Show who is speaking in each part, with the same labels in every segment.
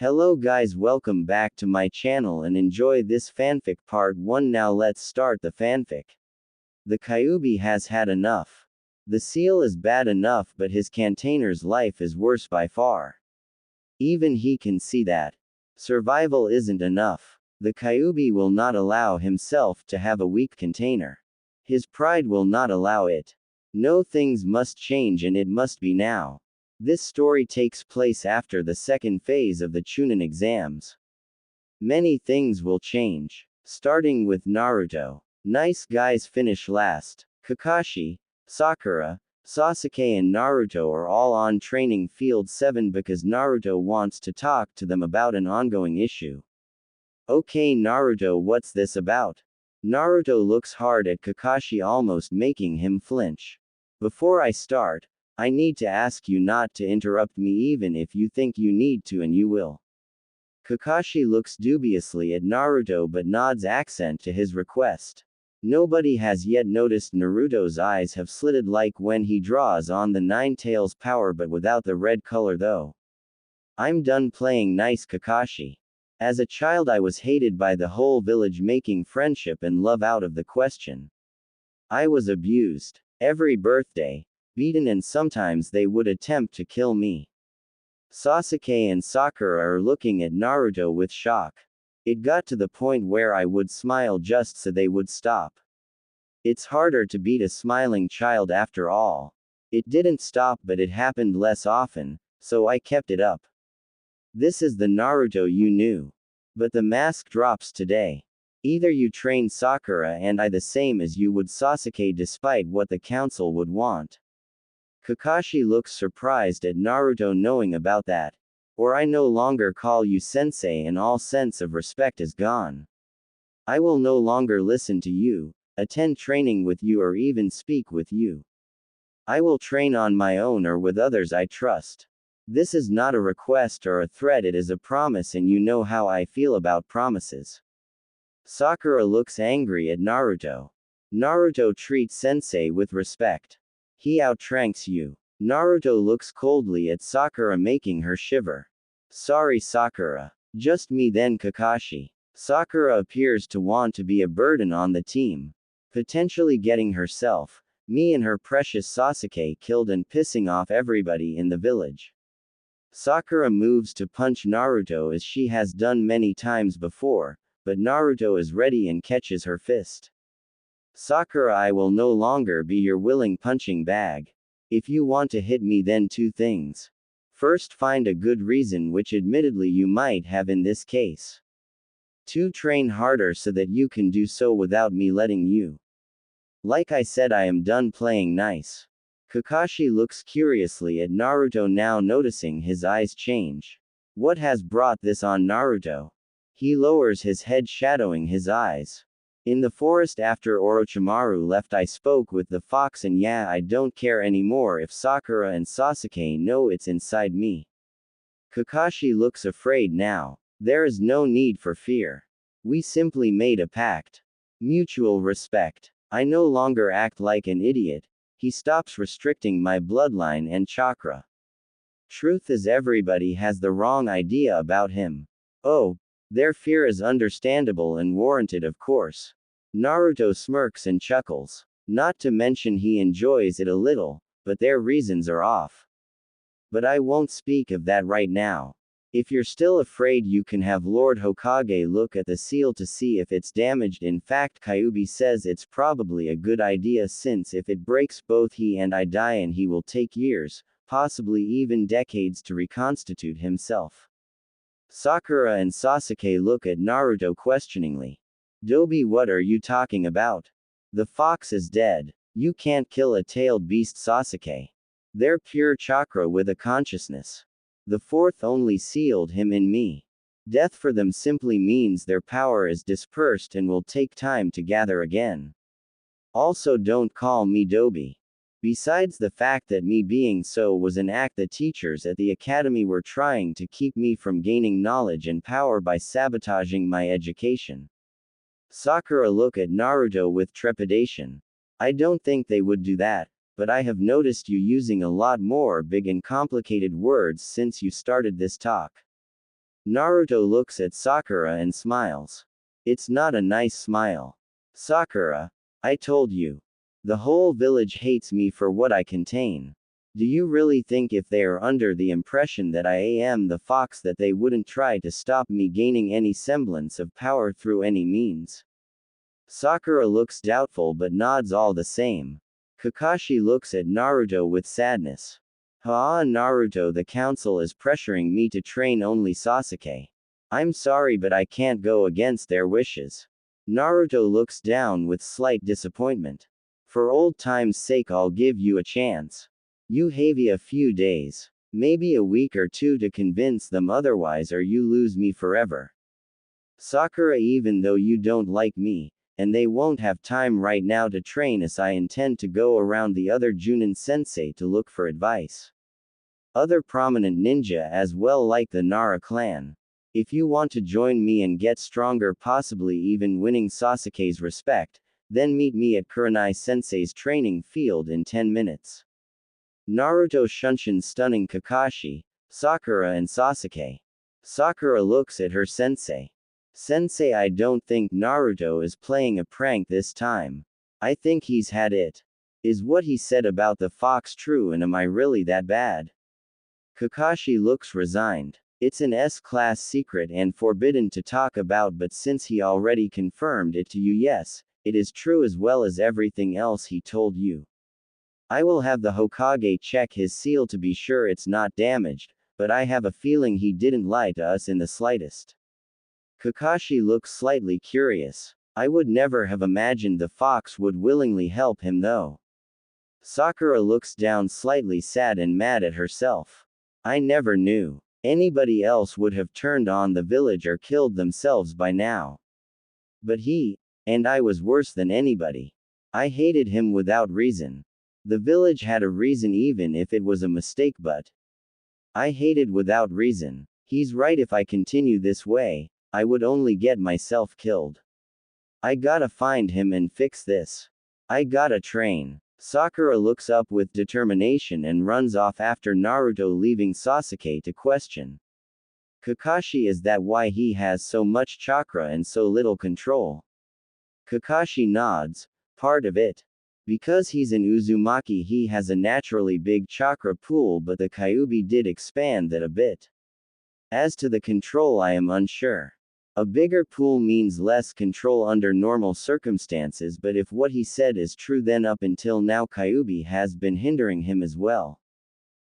Speaker 1: Hello guys, welcome back to my channel and enjoy this fanfic part 1. Now let's start the fanfic. The Kyuubi has had enough. The seal is bad enough, but his container's life is worse by far. Even he can see that. Survival isn't enough. The Kyuubi will not allow himself to have a weak container. His pride will not allow it. No, things must change and it must be now. This story takes place after the second phase of the Chunin exams. Many things will change. Starting with Naruto. Nice guys finish last. Kakashi, Sakura, Sasuke and Naruto are all on training field 7 because Naruto wants to talk to them about an ongoing issue. Okay Naruto, what's this about? Naruto looks hard at Kakashi, almost making him flinch. Before I start, I need to ask you not to interrupt me even if you think you need to, and you will. Kakashi looks dubiously at Naruto but nods accent to his request. Nobody has yet noticed Naruto's eyes have slitted like when he draws on the Nine Tails power, but without the red color though. I'm done playing nice, Kakashi. As a child I was hated by the whole village, making friendship and love out of the question. I was abused. Every birthday. Beaten, and sometimes they would attempt to kill me. Sasuke and Sakura are looking at Naruto with shock. It got to the point where I would smile just so they would stop. It's harder to beat a smiling child after all. It didn't stop, but it happened less often, so I kept it up. This is the Naruto you knew. But the mask drops today. Either you train Sakura and I the same as you would Sasuke despite what the council would want. Kakashi looks surprised at Naruto knowing about that. Or I no longer call you sensei and all sense of respect is gone. I will no longer listen to you, attend training with you, or even speak with you. I will train on my own or with others I trust. This is not a request or a threat, it is a promise, and you know how I feel about promises. Sakura looks angry at Naruto. Naruto treats sensei with respect. He outranks you. Naruto looks coldly at Sakura, making her shiver. Sorry Sakura. Just me then, Kakashi. Sakura appears to want to be a burden on the team. Potentially getting herself, me and her precious Sasuke killed and pissing off everybody in the village. Sakura moves to punch Naruto as she has done many times before, but Naruto is ready and catches her fist. Sakura, I will no longer be your willing punching bag. If you want to hit me, then two things. First, find a good reason, which admittedly you might have in this case. 2. Train harder so that you can do so without me letting you. Like I said, I am done playing nice. Kakashi looks curiously at Naruto now, noticing his eyes change. What has brought this on Naruto? He lowers his head, shadowing his eyes. In the forest after Orochimaru left, I spoke with the fox, and yeah, I don't care anymore if Sakura and Sasuke know it's inside me. Kakashi looks afraid now. There is no need for fear. We simply made a pact. Mutual respect. I no longer act like an idiot. He stops restricting my bloodline and chakra. Truth is, everybody has the wrong idea about him. Oh, their fear is understandable and warranted, of course. Naruto smirks and chuckles. Not to mention he enjoys it a little, but their reasons are off. But I won't speak of that right now. If you're still afraid, you can have Lord Hokage look at the seal to see if it's damaged. In fact, Kyuubi says it's probably a good idea, since if it breaks, both he and I die, and he will take years, possibly even decades, to reconstitute himself. Sakura and Sasuke look at Naruto questioningly. Dobi, what are you talking about? The fox is dead. You can't kill a tailed beast, Sasuke. They're pure chakra with a consciousness. The fourth only sealed him in me. Death for them simply means their power is dispersed and will take time to gather again. Also, don't call me Dobi. Besides the fact that me being so was an act, the teachers at the academy were trying to keep me from gaining knowledge and power by sabotaging my education. Sakura look at Naruto with trepidation. I don't think they would do that, but I have noticed you using a lot more big and complicated words since you started this talk. Naruto looks at Sakura and smiles. It's not a nice smile. Sakura, I told you. The whole village hates me for what I contain. Do you really think if they are under the impression that I am the fox that they wouldn't try to stop me gaining any semblance of power through any means? Sakura looks doubtful but nods all the same. Kakashi looks at Naruto with sadness. Naruto, the council is pressuring me to train only Sasuke. I'm sorry but I can't go against their wishes. Naruto looks down with slight disappointment. For old time's sake I'll give you a chance. You have a few days. Maybe a week or two to convince them otherwise or you lose me forever. Sakura, even though you don't like me, and they won't have time right now to train us, I intend to go around the other Junin sensei to look for advice. Other prominent ninja as well like the Nara clan. If you want to join me and get stronger, possibly even winning Sasuke's respect, then meet me at Kurenai Sensei's training field in 10 minutes. Naruto shunshin stunning Kakashi, Sakura and Sasuke. Sakura looks at her sensei. Sensei, I don't think Naruto is playing a prank this time. I think he's had it. Is what he said about the fox true, and am I really that bad? Kakashi looks resigned. It's an S-class secret and forbidden to talk about, but since he already confirmed it to you, yes, it is true as well as everything else he told you. I will have the Hokage check his seal to be sure it's not damaged, but I have a feeling he didn't lie to us in the slightest. Kakashi looks slightly curious. I would never have imagined the fox would willingly help him though. Sakura looks down slightly sad and mad at herself. I never knew. Anybody else would have turned on the village or killed themselves by now. But he, and I was worse than anybody. I hated him without reason. The village had a reason even if it was a mistake, but I hated without reason. He's right, if I continue this way, I would only get myself killed. I gotta find him and fix this. I gotta train. Sakura looks up with determination and runs off after Naruto, leaving Sasuke to question. Kakashi, is that why he has so much chakra and so little control? Kakashi nods. Part of it. Because he's an Uzumaki, he has a naturally big chakra pool, but the Kyuubi did expand that a bit. As to the control, I am unsure. A bigger pool means less control under normal circumstances, but if what he said is true, then up until now Kyuubi has been hindering him as well.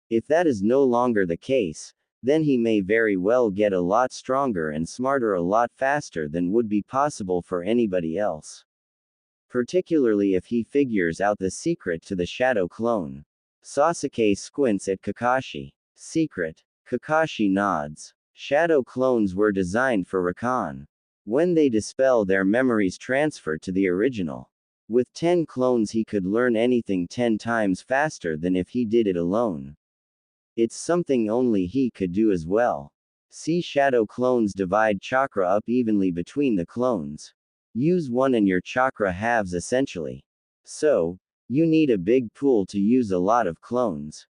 Speaker 1: If that is no longer the case, then he may very well get a lot stronger and smarter a lot faster than would be possible for anybody else. Particularly if he figures out the secret to the shadow clone. Sasuke squints at Kakashi. Secret. Kakashi nods. Shadow clones were designed for Rakan. When they dispel, their memories transfer to the original. With 10 clones he could learn anything 10 times faster than if he did it alone. It's something only he could do as well. See, shadow clones divide chakra up evenly between the clones. Use one and your chakra halves essentially. So, you need a big pool to use a lot of clones.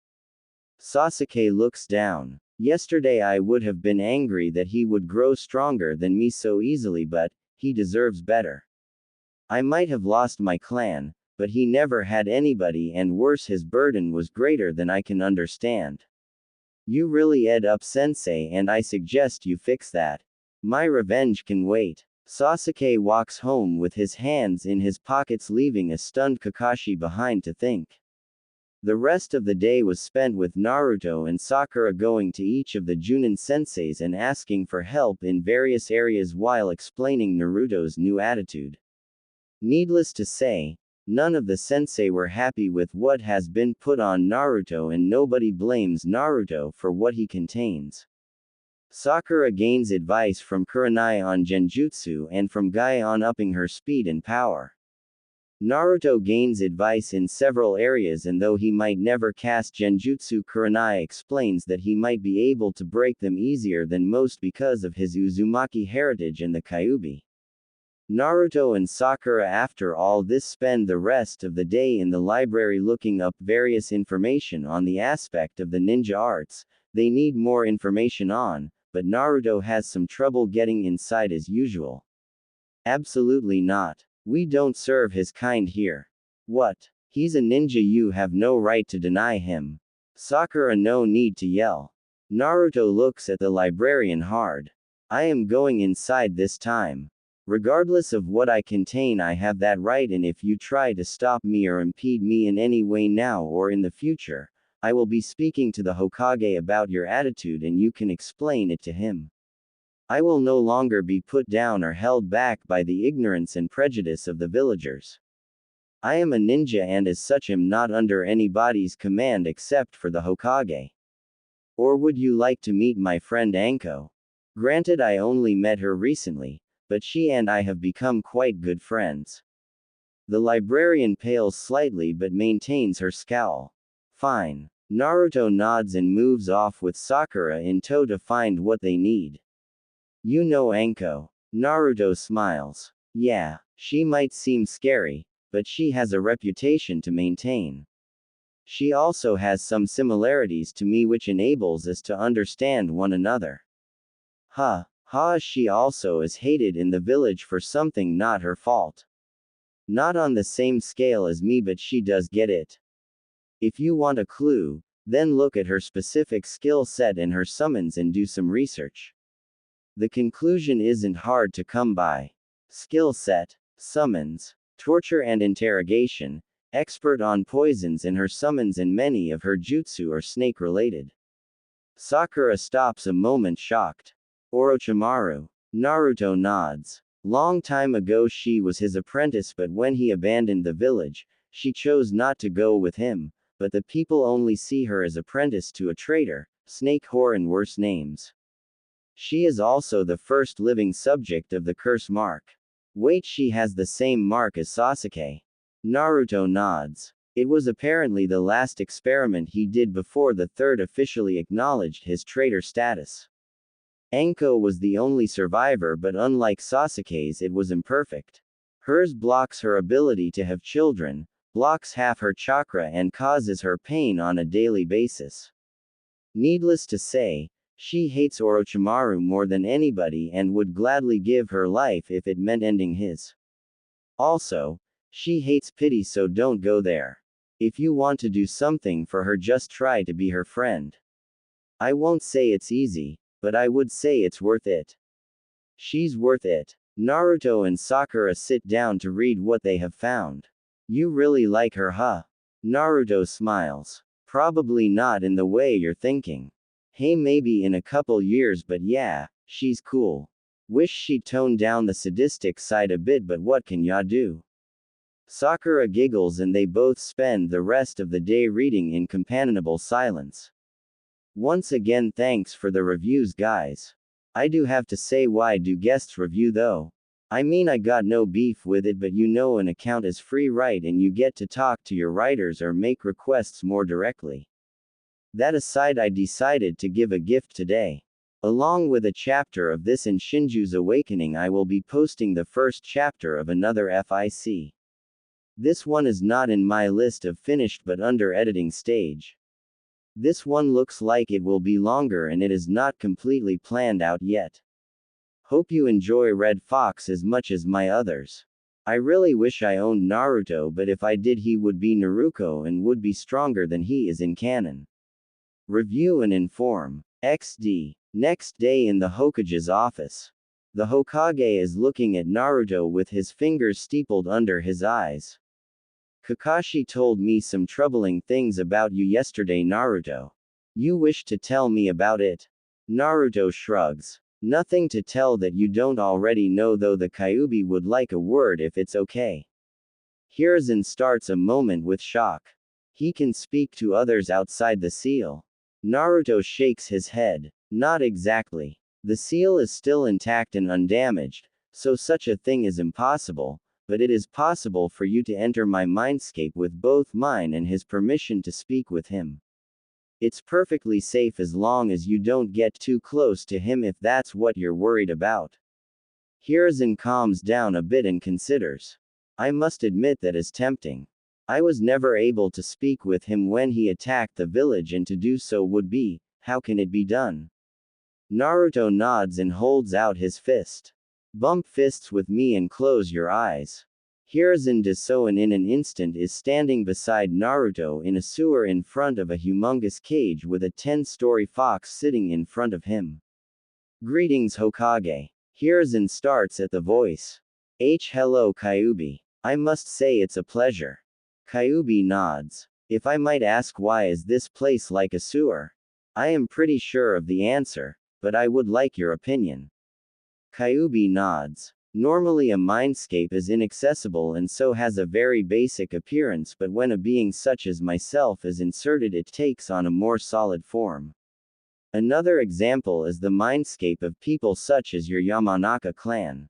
Speaker 1: Sasuke looks down. Yesterday I would have been angry that he would grow stronger than me so easily, but he deserves better. I might have lost my clan, but he never had anybody, and worse, his burden was greater than I can understand. You really ed up, sensei, and I suggest you fix that. My revenge can wait. Sasuke walks home with his hands in his pockets, leaving a stunned Kakashi behind to think. The rest of the day was spent with Naruto and Sakura going to each of the Junin senseis and asking for help in various areas while explaining Naruto's new attitude. Needless to say, none of the sensei were happy with what has been put on Naruto, and nobody blames Naruto for what he contains. Sakura gains advice from Kurenai on genjutsu and from Guy on upping her speed and power. Naruto gains advice in several areas, and though he might never cast genjutsu, Kurenai explains that he might be able to break them easier than most because of his Uzumaki heritage and the Kyuubi. Naruto and Sakura, after all this, spend the rest of the day in the library looking up various information on the aspect of the ninja arts they need more information on, but Naruto has some trouble getting inside as usual. Absolutely not. We don't serve his kind here. What? He's a ninja, you have no right to deny him. Sakura, no need to yell. Naruto looks at the librarian hard. I am going inside this time. Regardless of what I contain, I have that right, and if you try to stop me or impede me in any way now or in the future, I will be speaking to the Hokage about your attitude and you can explain it to him. I will no longer be put down or held back by the ignorance and prejudice of the villagers. I am a ninja and as such am not under anybody's command except for the Hokage. Or would you like to meet my friend Anko? Granted, I only met her recently, but she and I have become quite good friends. The librarian pales slightly but maintains her scowl. Fine. Naruto nods and moves off with Sakura in tow to find what they need. You know Anko. Naruto smiles. Yeah, she might seem scary, but she has a reputation to maintain. She also has some similarities to me which enables us to understand one another. She also is hated in the village for something not her fault. Not on the same scale as me, but she does get it. If you want a clue, then look at her specific skill set and her summons and do some research. The conclusion isn't hard to come by. Skill set, summons, torture and interrogation, expert on poisons, and her summons and many of her jutsu are snake related. Sakura stops a moment shocked. Orochimaru. Naruto nods. Long time ago she was his apprentice, but when he abandoned the village, she chose not to go with him, but the people only see her as apprentice to a traitor, snake whore and worse names. She is also the first living subject of the curse mark. Wait, she has the same mark as Sasuke. Naruto nods. It was apparently the last experiment he did before the third officially acknowledged his traitor status. Anko was the only survivor, but unlike Sasuke's, it was imperfect. Hers blocks her ability to have children, blocks half her chakra, and causes her pain on a daily basis. Needless to say, she hates Orochimaru more than anybody and would gladly give her life if it meant ending his. Also, she hates pity, so don't go there. If you want to do something for her, just try to be her friend. I won't say it's easy, but I would say it's worth it. She's worth it. Naruto and Sakura sit down to read what they have found. You really like her, huh? Naruto smiles. Probably not in the way you're thinking. Hey, maybe in a couple years, but yeah, she's cool. Wish she'd tone down the sadistic side a bit, but what can ya do? Sakura giggles and they both spend the rest of the day reading in companionable silence. Once again, thanks for the reviews, guys. I do have to say, why do guests review though? I mean, I got no beef with it, but you know an account is free, right, and you get to talk to your writers or make requests more directly. That aside, I decided to give a gift today. Along with a chapter of this in Shinju's Awakening, I will be posting the first chapter of another FIC. This one is not in my list of finished but under editing stage. This one looks like it will be longer and it is not completely planned out yet. Hope you enjoy Red Fox as much as my others. I really wish I owned Naruto, but if I did, he would be Naruto and would be stronger than he is in canon. Review and inform. XD. Next day in the Hokage's office. The Hokage is looking at Naruto with his fingers steepled under his eyes. Kakashi told me some troubling things about you yesterday, Naruto. You wish to tell me about it? Naruto shrugs. Nothing to tell that you don't already know, though the Kyuubi would like a word if it's okay. Hiruzen starts a moment with shock. He can speak to others outside the seal. Naruto shakes his head. Not exactly. The seal is still intact and undamaged, so such a thing is impossible, but it is possible for you to enter my mindscape with both mine and his permission to speak with him. It's perfectly safe as long as you don't get too close to him, if that's what you're worried about. Hiruzen calms down a bit and considers. I must admit that is tempting. I was never able to speak with him when he attacked the village, and to do so would be, how can it be done? Naruto nods and holds out his fist. Bump fists with me and close your eyes. Hiruzen does so and in an instant is standing beside Naruto in a sewer in front of a humongous cage with a 10-story fox sitting in front of him. Greetings Hokage. Hiruzen starts at the voice. Hello Kyuubi. I must say it's a pleasure. Kyuubi nods. If I might ask why is this place like a sewer? I am pretty sure of the answer, but I would like your opinion. Kyuubi nods. Normally a mindscape is inaccessible and so has a very basic appearance, but when a being such as myself is inserted it takes on a more solid form. Another example is the mindscape of people such as your Yamanaka clan.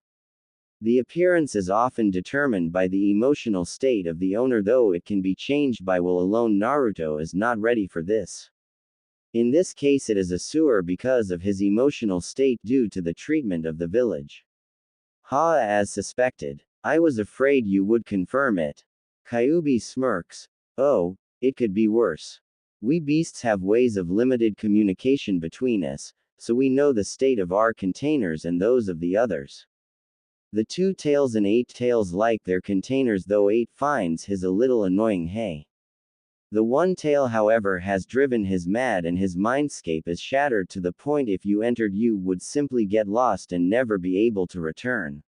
Speaker 1: The appearance is often determined by the emotional state of the owner, though it can be changed by will alone. Naruto is not ready for this. In this case it is a sewer because of his emotional state due to the treatment of the village. As suspected. I was afraid you would confirm it. Kyuubi smirks. Oh, it could be worse. We beasts have ways of limited communication between us, so we know the state of our containers and those of the others. The 2 tails and 8 tails like their containers, though 8 finds his a little annoying. Hey. The 1 tail however has driven his mad and his mindscape is shattered to the point if you entered you would simply get lost and never be able to return.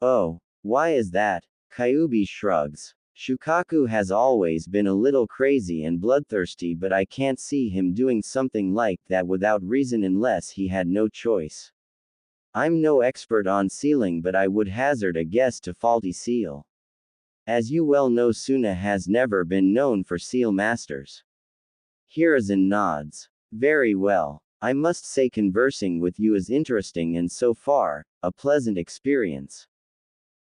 Speaker 1: Oh, why is that? Kyuubi shrugs. Shukaku has always been a little crazy and bloodthirsty, but I can't see him doing something like that without reason unless he had no choice. I'm no expert on sealing, but I would hazard a guess to faulty seal. As you well know, Suna has never been known for seal masters. Hiruzen nods. Very well. I must say conversing with you is interesting and so far, a pleasant experience.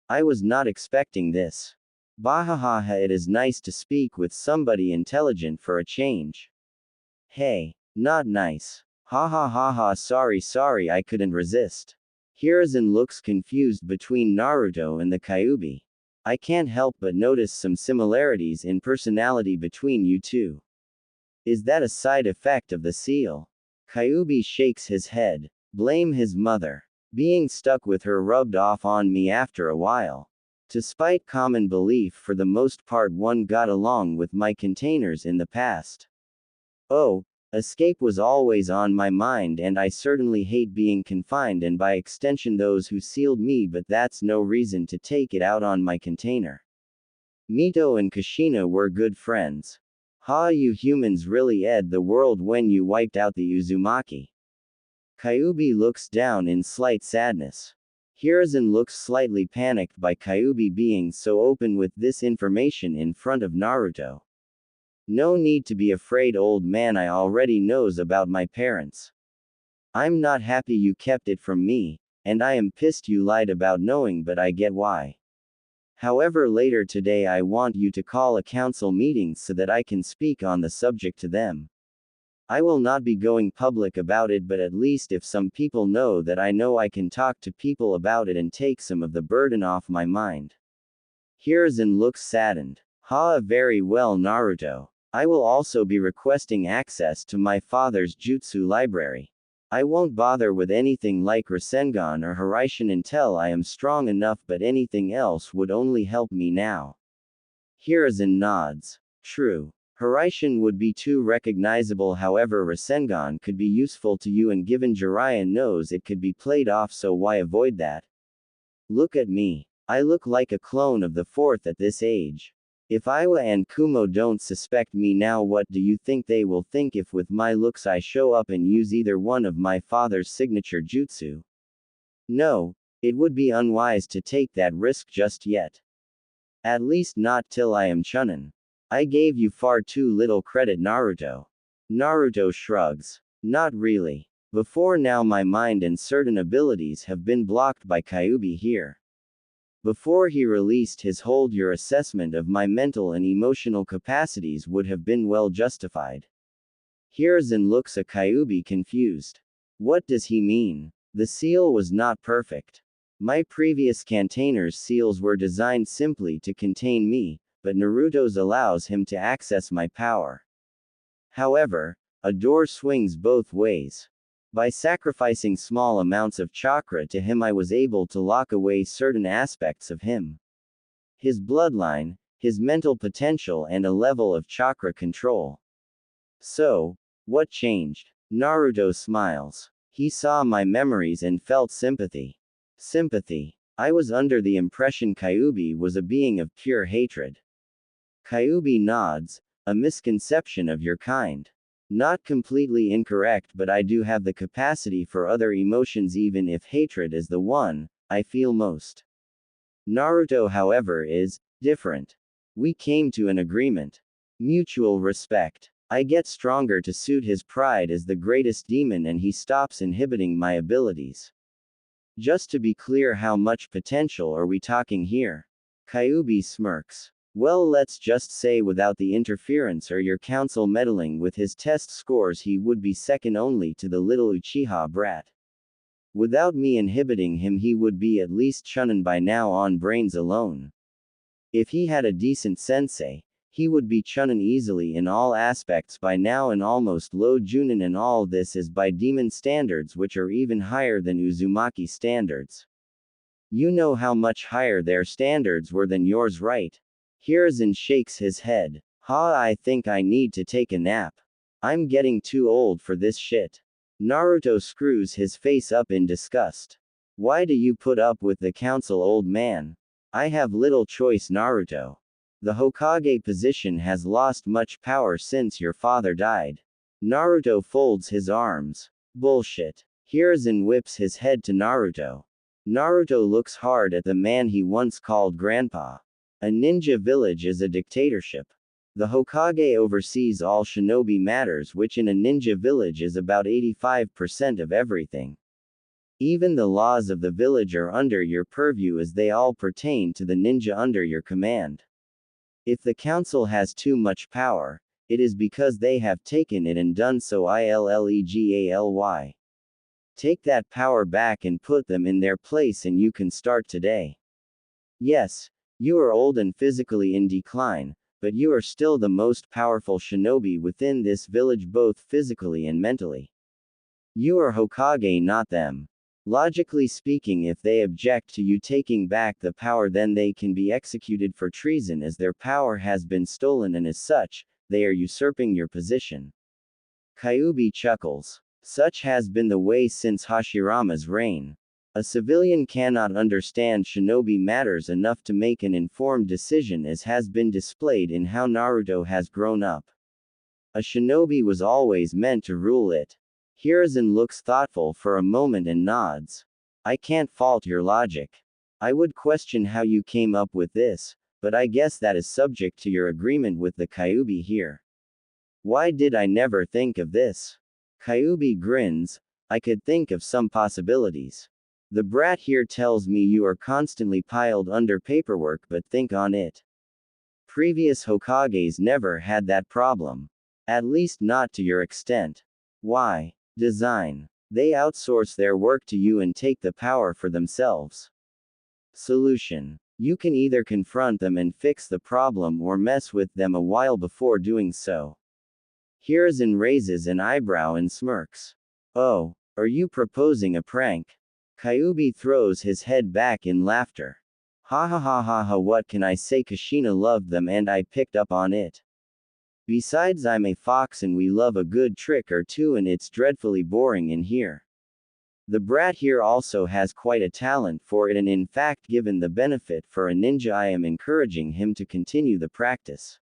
Speaker 1: I was not expecting this. Bahahaha, it is nice to speak with somebody intelligent for a change. Hey, not nice. Ha ha ha ha, sorry I couldn't resist. Hiruzen looks confused between Naruto and the Kyuubi. I can't help but notice some similarities in personality between you two. Is that a side effect of the seal? Kyuubi shakes his head. Blame his mother. Being stuck with her rubbed off on me after a while. Despite common belief, for the most part one got along with my containers in the past. Oh, escape was always on my mind and I certainly hate being confined and by extension those who sealed me, but that's no reason to take it out on my container. Mito and Kushina were good friends. You humans really ed the world when you wiped out the Uzumaki. Kyuubi looks down in slight sadness. Hiruzen looks slightly panicked by Kyuubi being so open with this information in front of Naruto. No need to be afraid, old man, I already knows about my parents. I'm not happy you kept it from me, and I am pissed you lied about knowing, but I get why. However, later today I want you to call a council meeting so that I can speak on the subject to them. I will not be going public about it, but at least if some people know that I know, I can talk to people about it and take some of the burden off my mind. Hiruzen looks saddened. Very well, Naruto. I will also be requesting access to my father's jutsu library. I won't bother with anything like Rasengan or Haraishin until I am strong enough, but anything else would only help me now. Hiruzen nods. True. Haraishin would be too recognizable, however Rasengan could be useful to you, and given Jiraiya knows it could be played off, so why avoid that? Look at me. I look like a clone of the 4th at this age. If Iwa and Kumo don't suspect me now, what do you think they will think if with my looks I show up and use either one of my father's signature jutsu? No, it would be unwise to take that risk just yet. At least not till I am Chunin. I gave you far too little credit, Naruto. Naruto shrugs. Not really. Before now my mind and certain abilities have been blocked by Kyuubi here. Before he released his hold, your assessment of my mental and emotional capacities would have been well justified. Hiruzen looks at Kyuubi confused. What does he mean? The seal was not perfect. My previous container's seals were designed simply to contain me, but Naruto's allows him to access my power. However, a door swings both ways. By sacrificing small amounts of chakra to him, I was able to lock away certain aspects of him. His bloodline, his mental potential, and a level of chakra control. So, what changed? Naruto smiles. He saw my memories and felt sympathy. Sympathy. I was under the impression Kyuubi was a being of pure hatred. Kyuubi nods, a misconception of your kind. Not completely incorrect, but I do have the capacity for other emotions, even if hatred is the one I feel most. Naruto, however, is different. We came to an agreement. Mutual respect. I get stronger to suit his pride as the greatest demon, and he stops inhibiting my abilities. Just to be clear, how much potential are we talking here? Kyuubi smirks. Well, let's just say without the interference or your council meddling with his test scores, he would be second only to the little Uchiha brat. Without me inhibiting him, he would be at least Chunin by now on brains alone. If he had a decent sensei, he would be Chunin easily in all aspects by now, and almost low Junin, and all this is by demon standards, which are even higher than Uzumaki standards. You know how much higher their standards were than yours, right? Hiruzen shakes his head. I think I need to take a nap. I'm getting too old for this shit. Naruto screws his face up in disgust. Why do you put up with the council, old man? I have little choice, Naruto. The Hokage position has lost much power since your father died. Naruto folds his arms. Bullshit. Hiruzen whips his head to Naruto. Naruto looks hard at the man he once called grandpa. A ninja village is a dictatorship. The Hokage oversees all shinobi matters, which in a ninja village is about 85% of everything. Even the laws of the village are under your purview, as they all pertain to the ninja under your command. If the council has too much power, it is because they have taken it and done so illegally. Take that power back and put them in their place, and you can start today. Yes, you are old and physically in decline, but you are still the most powerful shinobi within this village, both physically and mentally. You are Hokage, not them. Logically speaking, if they object to you taking back the power, then they can be executed for treason, as their power has been stolen, and as such, they are usurping your position. Kyuubi chuckles. Such has been the way since Hashirama's reign. A civilian cannot understand shinobi matters enough to make an informed decision, as has been displayed in how Naruto has grown up. A shinobi was always meant to rule it. Hiruzen looks thoughtful for a moment and nods. I can't fault your logic. I would question how you came up with this, but I guess that is subject to your agreement with the Kyuubi here. Why did I never think of this? Kyuubi grins. I could think of some possibilities. The brat here tells me you are constantly piled under paperwork, but think on it. Previous Hokages never had that problem. At least not to your extent. Why? Design. They outsource their work to you and take the power for themselves. Solution. You can either confront them and fix the problem, or mess with them a while before doing so. Hiruzen raises an eyebrow and smirks. Oh, are you proposing a prank? Kyuubi throws his head back in laughter. Ha ha ha ha ha, what can I say? Kushina loved them and I picked up on it. Besides, I'm a fox and we love a good trick or two, and it's dreadfully boring in here. The brat here also has quite a talent for it, and in fact, given the benefit for a ninja, I am encouraging him to continue the practice.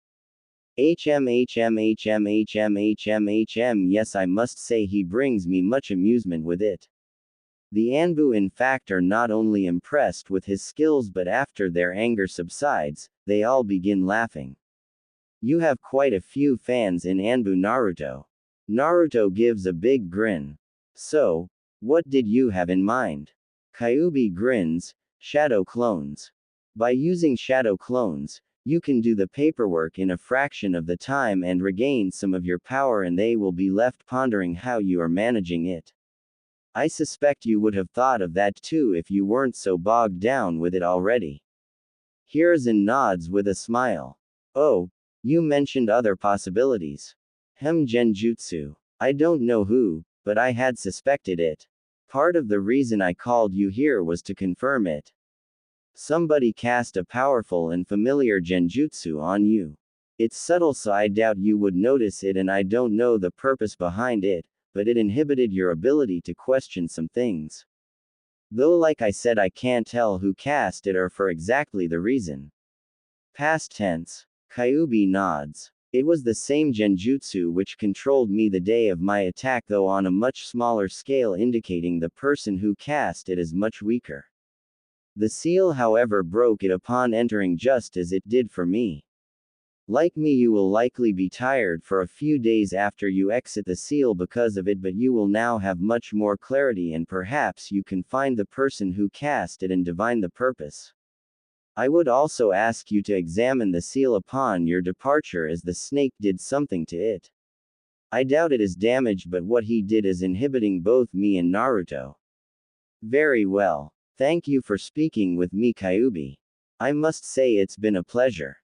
Speaker 1: Yes, I must say he brings me much amusement with it. The Anbu in fact are not only impressed with his skills, but after their anger subsides, they all begin laughing. You have quite a few fans in Anbu, Naruto. Naruto gives a big grin. So, what did you have in mind? Kyuubi grins. Shadow clones. By using shadow clones, you can do the paperwork in a fraction of the time and regain some of your power, and they will be left pondering how you are managing it. I suspect you would have thought of that too if you weren't so bogged down with it already. Hiruzen nods with a smile. Oh, you mentioned other possibilities. Genjutsu. I don't know who but I had suspected it. Part of the reason I called you here was to confirm it. Somebody cast a powerful and familiar genjutsu on you. It's subtle, so I doubt you would notice it, and I don't know the purpose behind it, but it inhibited your ability to question some things. Though, like I said, I can't tell who cast it or for exactly the reason. Past tense. Kyuubi nods. It was the same genjutsu which controlled me the day of my attack, though on a much smaller scale, indicating the person who cast it is much weaker. The seal, however, broke it upon entering, just as it did for me. Like me, you will likely be tired for a few days after you exit the seal because of it, but you will now have much more clarity, and perhaps you can find the person who cast it and divine the purpose. I would also ask you to examine the seal upon your departure, as the snake did something to it. I doubt it is damaged, but what he did is inhibiting both me and Naruto. Very well. Thank you for speaking with me, Kyuubi. I must say it's been a pleasure.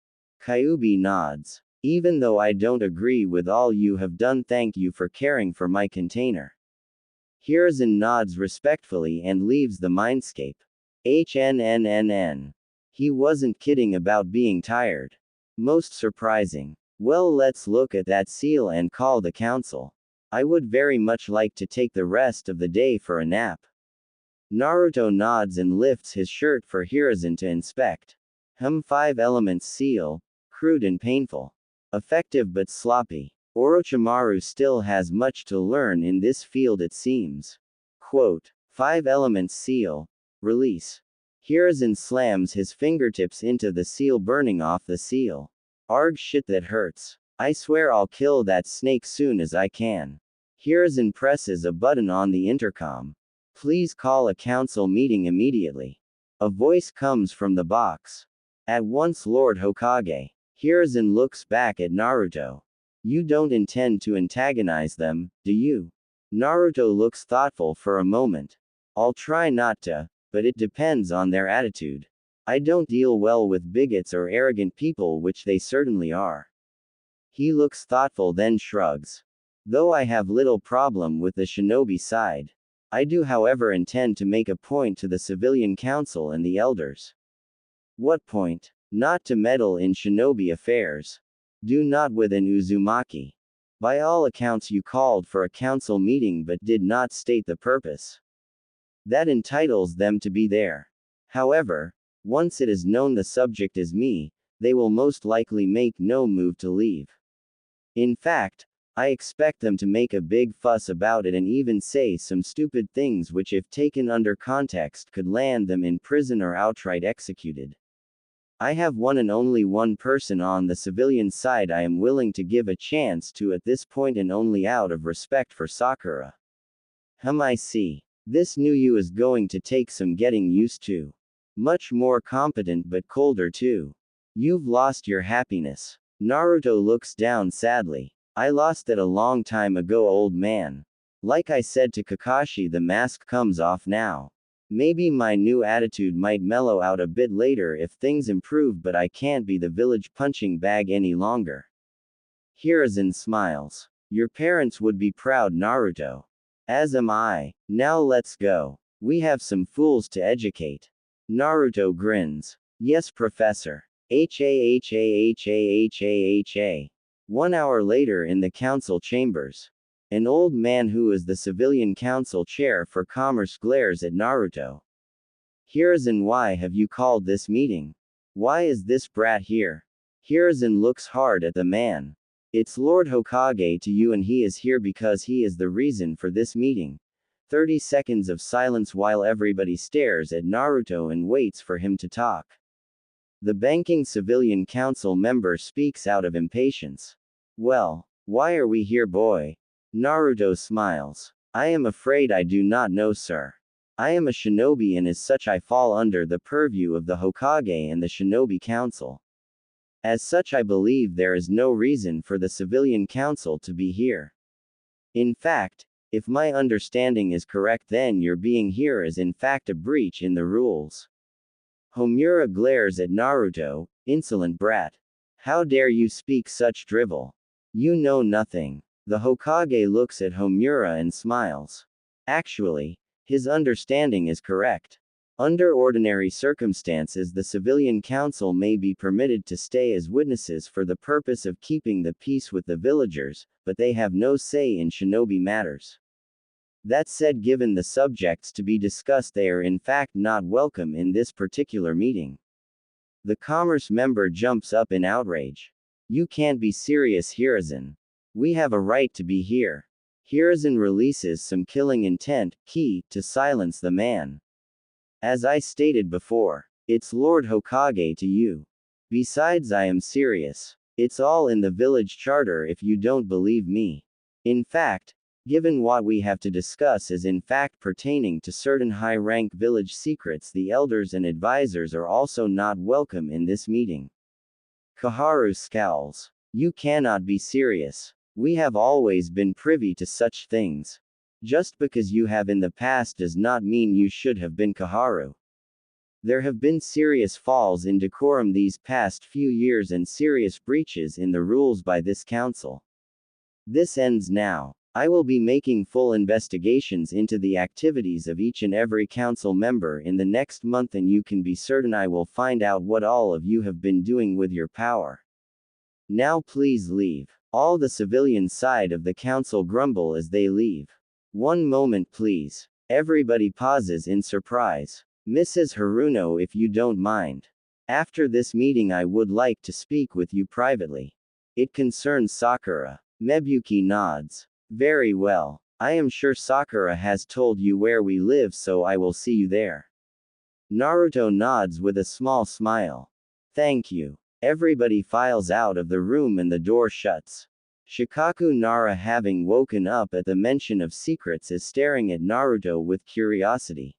Speaker 1: Kyuubi nods. Even though I don't agree with all you have done, thank you for caring for my container. Hiruzen nods respectfully and leaves the mindscape. HNNNN. He wasn't kidding about being tired. Most surprising. Well, let's look at that seal and call the council. I would very much like to take the rest of the day for a nap. Naruto nods and lifts his shirt for Hiruzen to inspect. 5 elements seal, crude and painful. Effective but sloppy. Orochimaru still has much to learn in this field, it seems. Quote, 5 elements seal. Release. Hiruzen slams his fingertips into the seal, burning off the seal. Arg, shit, that hurts. I swear I'll kill that snake soon as I can. Hiruzen presses a button on the intercom. Please call a council meeting immediately. A voice comes from the box. At once, Lord Hokage. Hiruzen looks back at Naruto. You don't intend to antagonize them, do you? Naruto looks thoughtful for a moment. I'll try not to, but it depends on their attitude. I don't deal well with bigots or arrogant people, which they certainly are. He looks thoughtful, then shrugs. Though I have little problem with the shinobi side. I do, however, intend to make a point to the civilian council and the elders. What point? Not to meddle in shinobi affairs. Do not with an Uzumaki. By all accounts you called for a council meeting but did not state the purpose. That entitles them to be there. However, once it is known the subject is me, they will most likely make no move to leave. In fact, I expect them to make a big fuss about it and even say some stupid things which, if taken under context, could land them in prison or outright executed. I have one and only one person on the civilian side I am willing to give a chance to at this point, and only out of respect for Sakura. I see. This new you is going to take some getting used to. Much more competent but colder too. You've lost your happiness. Naruto looks down sadly. I lost it a long time ago, old man. Like I said to Kakashi, the mask comes off now. Maybe my new attitude might mellow out a bit later if things improve, but I can't be the village punching bag any longer. Hiruzen smiles. Your parents would be proud, Naruto. As am I. Now let's go. We have some fools to educate. Naruto grins. Yes, Professor. Ha. 1 hour later, in the council chambers. An old man who is the civilian council chair for commerce glares at Naruto. Hiruzen, why have you called this meeting? Why is this brat here? Hiruzen looks hard at the man. It's Lord Hokage to you, and he is here because he is the reason for this meeting. 30 seconds of silence while everybody stares at Naruto and waits for him to talk. The banking civilian council member speaks out of impatience. Well, why are we here, boy? Naruto smiles. I am afraid I do not know, sir. I am a shinobi, and as such I fall under the purview of the Hokage and the shinobi council. As such, I believe there is no reason for the civilian council to be here. In fact, if my understanding is correct, then your being here is in fact a breach in the rules. Homura glares at Naruto. Insolent brat. How dare you speak such drivel? You know nothing. The Hokage looks at Homura and smiles. Actually, his understanding is correct. Under ordinary circumstances, the civilian council may be permitted to stay as witnesses for the purpose of keeping the peace with the villagers, but they have no say in shinobi matters. That said, given the subjects to be discussed, they are in fact not welcome in this particular meeting. The commerce member jumps up in outrage. You can't be serious, Hiruzen. We have a right to be here. Hiruzen releases some killing intent, key, to silence the man. As I stated before, it's Lord Hokage to you. Besides, I am serious. It's all in the village charter if you don't believe me. In fact, given what we have to discuss is in fact pertaining to certain high-rank village secrets, the elders and advisors are also not welcome in this meeting. Kaharu scowls. You cannot be serious. We have always been privy to such things. Just because you have in the past does not mean you should have been, Kaharu. There have been serious falls in decorum these past few years and serious breaches in the rules by this council. This ends now. I will be making full investigations into the activities of each and every council member in the next month, and you can be certain I will find out what all of you have been doing with your power. Now please leave. All the civilian side of the council grumble as they leave. One moment please. Everybody pauses in surprise. Mrs. Haruno, if you don't mind. After this meeting I would like to speak with you privately. It concerns Sakura. Mebuki nods. Very well. I am sure Sakura has told you where we live, so I will see you there. Naruto nods with a small smile. Thank you. Everybody files out of the room and the door shuts. Shikaku Nara, having woken up at the mention of secrets, is staring at Naruto with curiosity.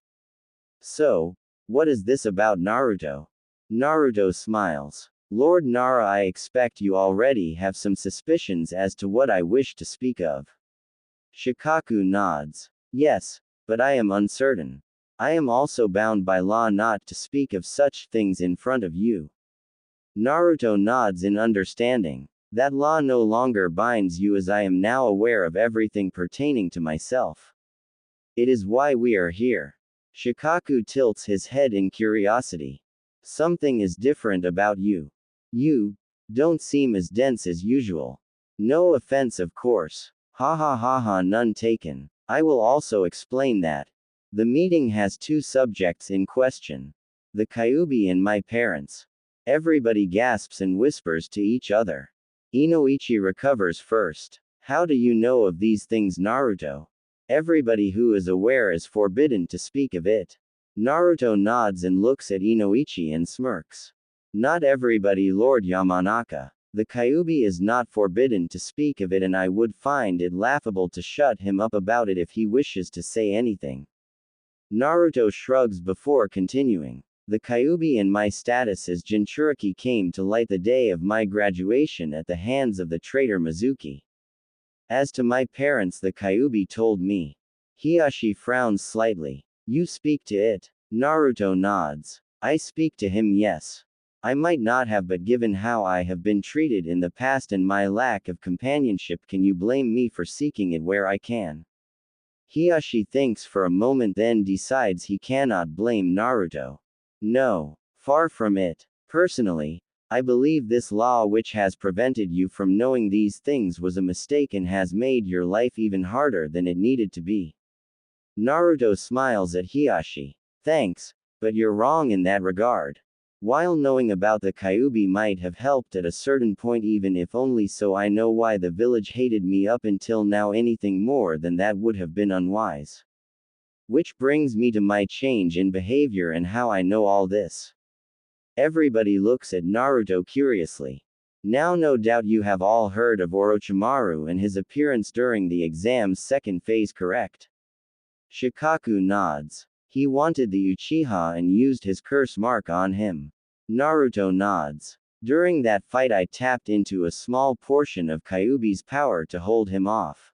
Speaker 1: So, what is this about, Naruto? Naruto smiles. Lord Nara, I expect you already have some suspicions as to what I wish to speak of. Shikaku nods. Yes, but I am uncertain. I am also bound by law not to speak of such things in front of you. Naruto nods in understanding. That law no longer binds you, as I am now aware of everything pertaining to myself. It is why we are here. Shikaku tilts his head in curiosity. Something is different about you. You don't seem as dense as usual. No offense, of course. Ha ha ha ha, none taken. I will also explain that. The meeting has two subjects in question. The Kyuubi and my parents. Everybody gasps and whispers to each other. Inoichi recovers first. How do you know of these things, Naruto? Everybody who is aware is forbidden to speak of it. Naruto nods and looks at Inoichi and smirks. Not everybody, Lord Yamanaka. The Kyuubi is not forbidden to speak of it, and I would find it laughable to shut him up about it if he wishes to say anything. Naruto shrugs before continuing. The Kyuubi and my status as Jinchuriki came to light the day of my graduation at the hands of the traitor Mizuki. As to my parents, the Kyuubi told me. Hiyashi frowns slightly. You speak to it? Naruto nods. I speak to him, yes. I might not have, but given how I have been treated in the past and my lack of companionship, can you blame me for seeking it where I can? Hiyashi thinks for a moment, then decides he cannot blame Naruto. No, far from it. Personally, I believe this law which has prevented you from knowing these things was a mistake and has made your life even harder than it needed to be. Naruto smiles at Hiyashi. Thanks, but you're wrong in that regard. While knowing about the Kyuubi might have helped at a certain point, even if only so I know why the village hated me up until now, anything more than that would have been unwise. Which brings me to my change in behavior and how I know all this. Everybody looks at Naruto curiously. Now no doubt you have all heard of Orochimaru and his appearance during the exam's second phase, correct? Shikaku nods. He wanted the Uchiha and used his curse mark on him. Naruto nods. During that fight I tapped into a small portion of Kyuubi's power to hold him off.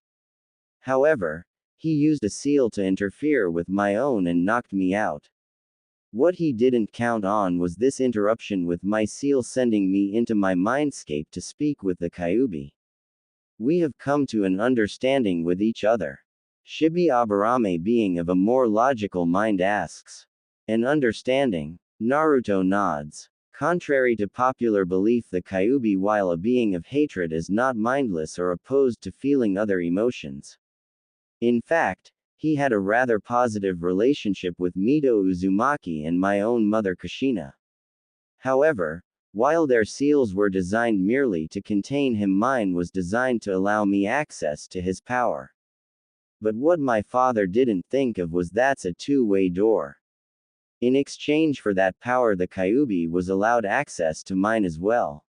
Speaker 1: However, he used a seal to interfere with my own and knocked me out. What he didn't count on was this interruption with my seal sending me into my mindscape to speak with the Kyuubi. We have come to an understanding with each other. Shibi Aburame, being of a more logical mind, asks. An understanding? Naruto nods. Contrary to popular belief, the Kyuubi, while a being of hatred, is not mindless or opposed to feeling other emotions. In fact, he had a rather positive relationship with Mito Uzumaki and my own mother Kushina. However, while their seals were designed merely to contain him, mine was designed to allow me access to his power. But what my father didn't think of was that's a two-way door. In exchange for that power, the Kyuubi was allowed access to mine as well.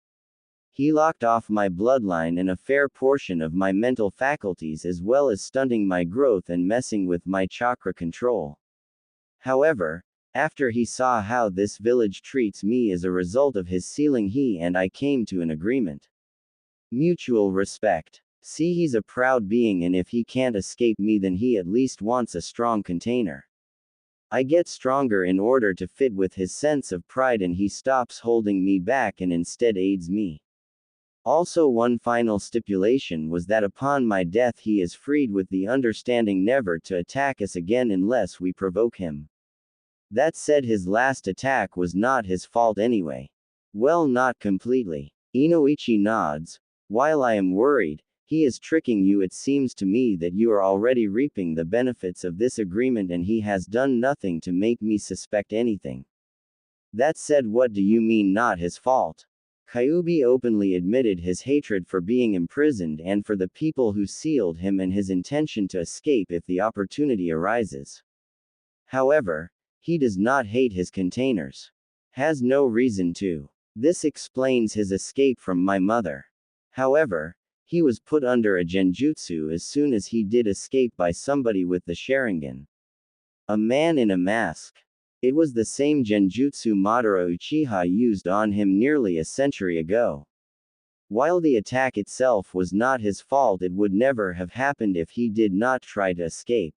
Speaker 1: He locked off my bloodline and a fair portion of my mental faculties, as well as stunting my growth and messing with my chakra control. However, after he saw how this village treats me as a result of his sealing, he and I came to an agreement. Mutual respect. See, he's a proud being, and if he can't escape me, then he at least wants a strong container. I get stronger in order to fit with his sense of pride, and he stops holding me back and instead aids me. Also, one final stipulation was that upon my death he is freed, with the understanding never to attack us again unless we provoke him. That said, his last attack was not his fault anyway. Well, not completely. Inoichi nods. While I am worried, he is tricking you. It seems to me that you are already reaping the benefits of this agreement, and he has done nothing to make me suspect anything. That said, what do you mean not his fault? Kyuubi openly admitted his hatred for being imprisoned and for the people who sealed him, and his intention to escape if the opportunity arises. However, he does not hate his containers. Has no reason to. This explains his escape from my mother. However, he was put under a genjutsu as soon as he did escape by somebody with the Sharingan. A man in a mask. It was the same genjutsu Madara Uchiha used on him nearly a century ago. While the attack itself was not his fault, it would never have happened if he did not try to escape.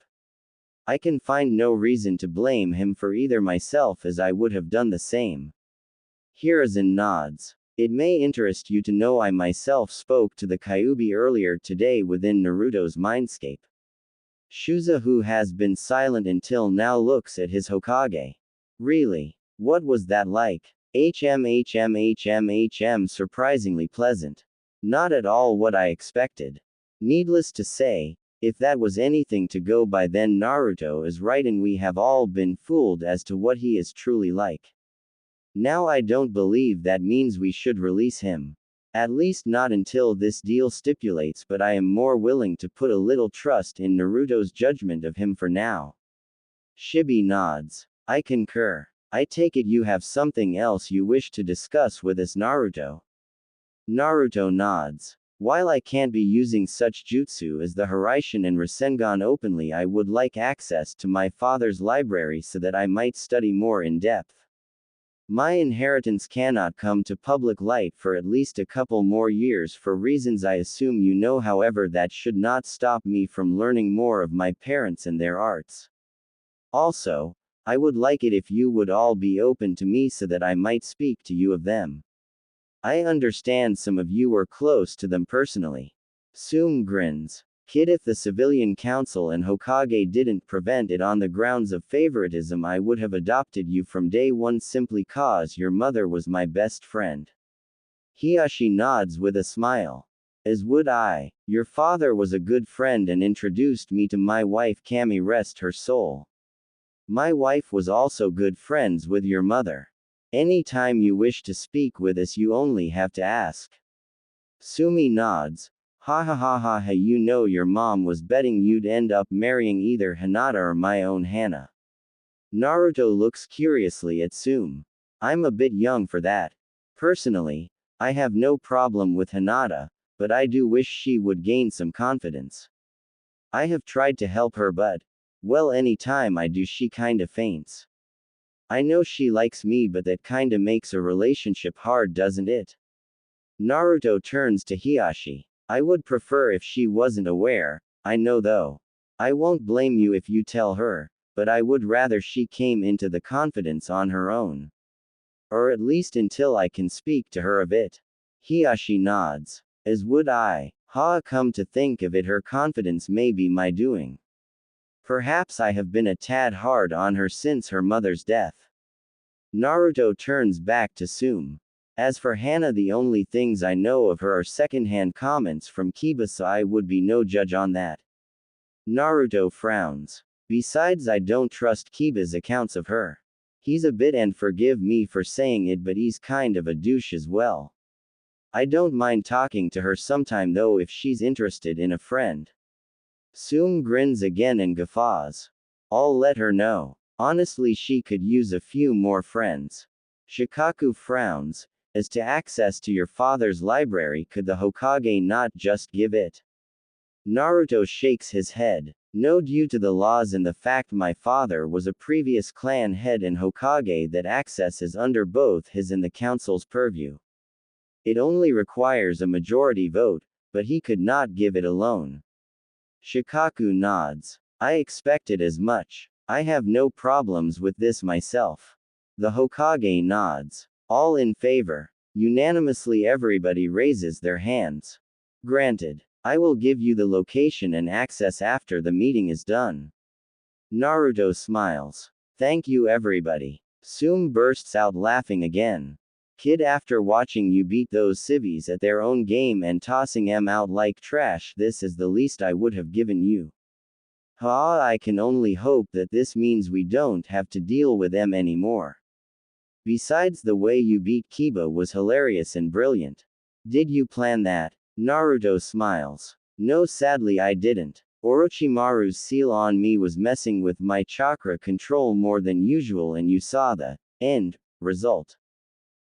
Speaker 1: I can find no reason to blame him for either myself, as I would have done the same. Hiruzen nods. It may interest you to know I myself spoke to the Kyuubi earlier today within Naruto's mindscape. Shuza, who has been silent until now, looks at his Hokage. Really? What was that like? Surprisingly pleasant. Not at all what I expected. Needless to say, if that was anything to go by, then Naruto is right and we have all been fooled as to what he is truly like. Now I don't believe that means we should release him. At least not until this deal stipulates, but I am more willing to put a little trust in Naruto's judgment of him for now. Shibi nods. I concur. I take it you have something else you wish to discuss with us, Naruto. Naruto nods. While I can't be using such jutsu as the Hiraishin and Rasengan openly, I would like access to my father's library so that I might study more in depth. My inheritance cannot come to public light for at least a couple more years for reasons I assume you know. However, that should not stop me from learning more of my parents and their arts. Also, I would like it if you would all be open to me so that I might speak to you of them. I understand some of you were close to them personally. Sume grins. Kid, if the civilian council and Hokage didn't prevent it on the grounds of favoritism, I would have adopted you from day one simply cause your mother was my best friend. Hiashi nods with a smile. As would I. Your father was a good friend and introduced me to my wife Kami, rest her soul. My wife was also good friends with your mother. Any time you wish to speak with us, you only have to ask. Sumi nods. Ha ha ha ha ha, you know your mom was betting you'd end up marrying either Hinata or my own Hana. Naruto looks curiously at Sume. I'm a bit young for that. Personally, I have no problem with Hinata, but I do wish she would gain some confidence. I have tried to help her, but, well, any time I do she kinda faints. I know she likes me, but that kinda makes a relationship hard, doesn't it? Naruto turns to Hiashi. I would prefer if she wasn't aware, I know though. I won't blame you if you tell her, but I would rather she came into the confidence on her own. Or at least until I can speak to her of it. Hiashi nods. As would I. Come to think of it, her confidence may be my doing. Perhaps I have been a tad hard on her since her mother's death. Naruto turns back to Sume. As for Hana, the only things I know of her are second-hand comments from Kiba, so I would be no judge on that. Naruto frowns. Besides, I don't trust Kiba's accounts of her. He's a bit, and forgive me for saying it, but he's kind of a douche as well. I don't mind talking to her sometime though if she's interested in a friend. Sume grins again and guffaws. I'll let her know. Honestly, she could use a few more friends. Shikaku frowns. As to access to your father's library, could the Hokage not just give it? Naruto shakes his head. No, due to the laws and the fact my father was a previous clan head and Hokage, that access is under both his and the council's purview. It only requires a majority vote, but he could not give it alone. Shikaku nods. I expected as much. I have no problems with this myself. The Hokage nods. All in favor. Unanimously, everybody raises their hands. Granted. I will give you the location and access after the meeting is done. Naruto smiles. Thank you, everybody. Sume bursts out laughing again. Kid, after watching you beat those civvies at their own game and tossing em out like trash, this is the least I would have given you. I can only hope that this means we don't have to deal with them anymore. Besides, the way you beat Kiba was hilarious and brilliant. Did you plan that? Naruto smiles. No, sadly I didn't. Orochimaru's seal on me was messing with my chakra control more than usual, and you saw the end result.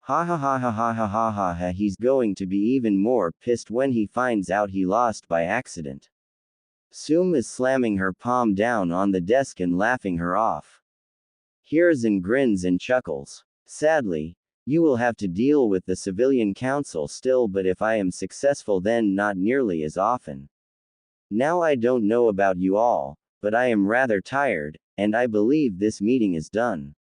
Speaker 1: Ha ha ha ha ha ha ha ha ha. He's going to be even more pissed when he finds out he lost by accident. Sume is slamming her palm down on the desk and laughing her off. Hiruzen grins and chuckles. Sadly, you will have to deal with the civilian council still, but if I am successful, then not nearly as often. Now, I don't know about you all, but I am rather tired, and I believe this meeting is done.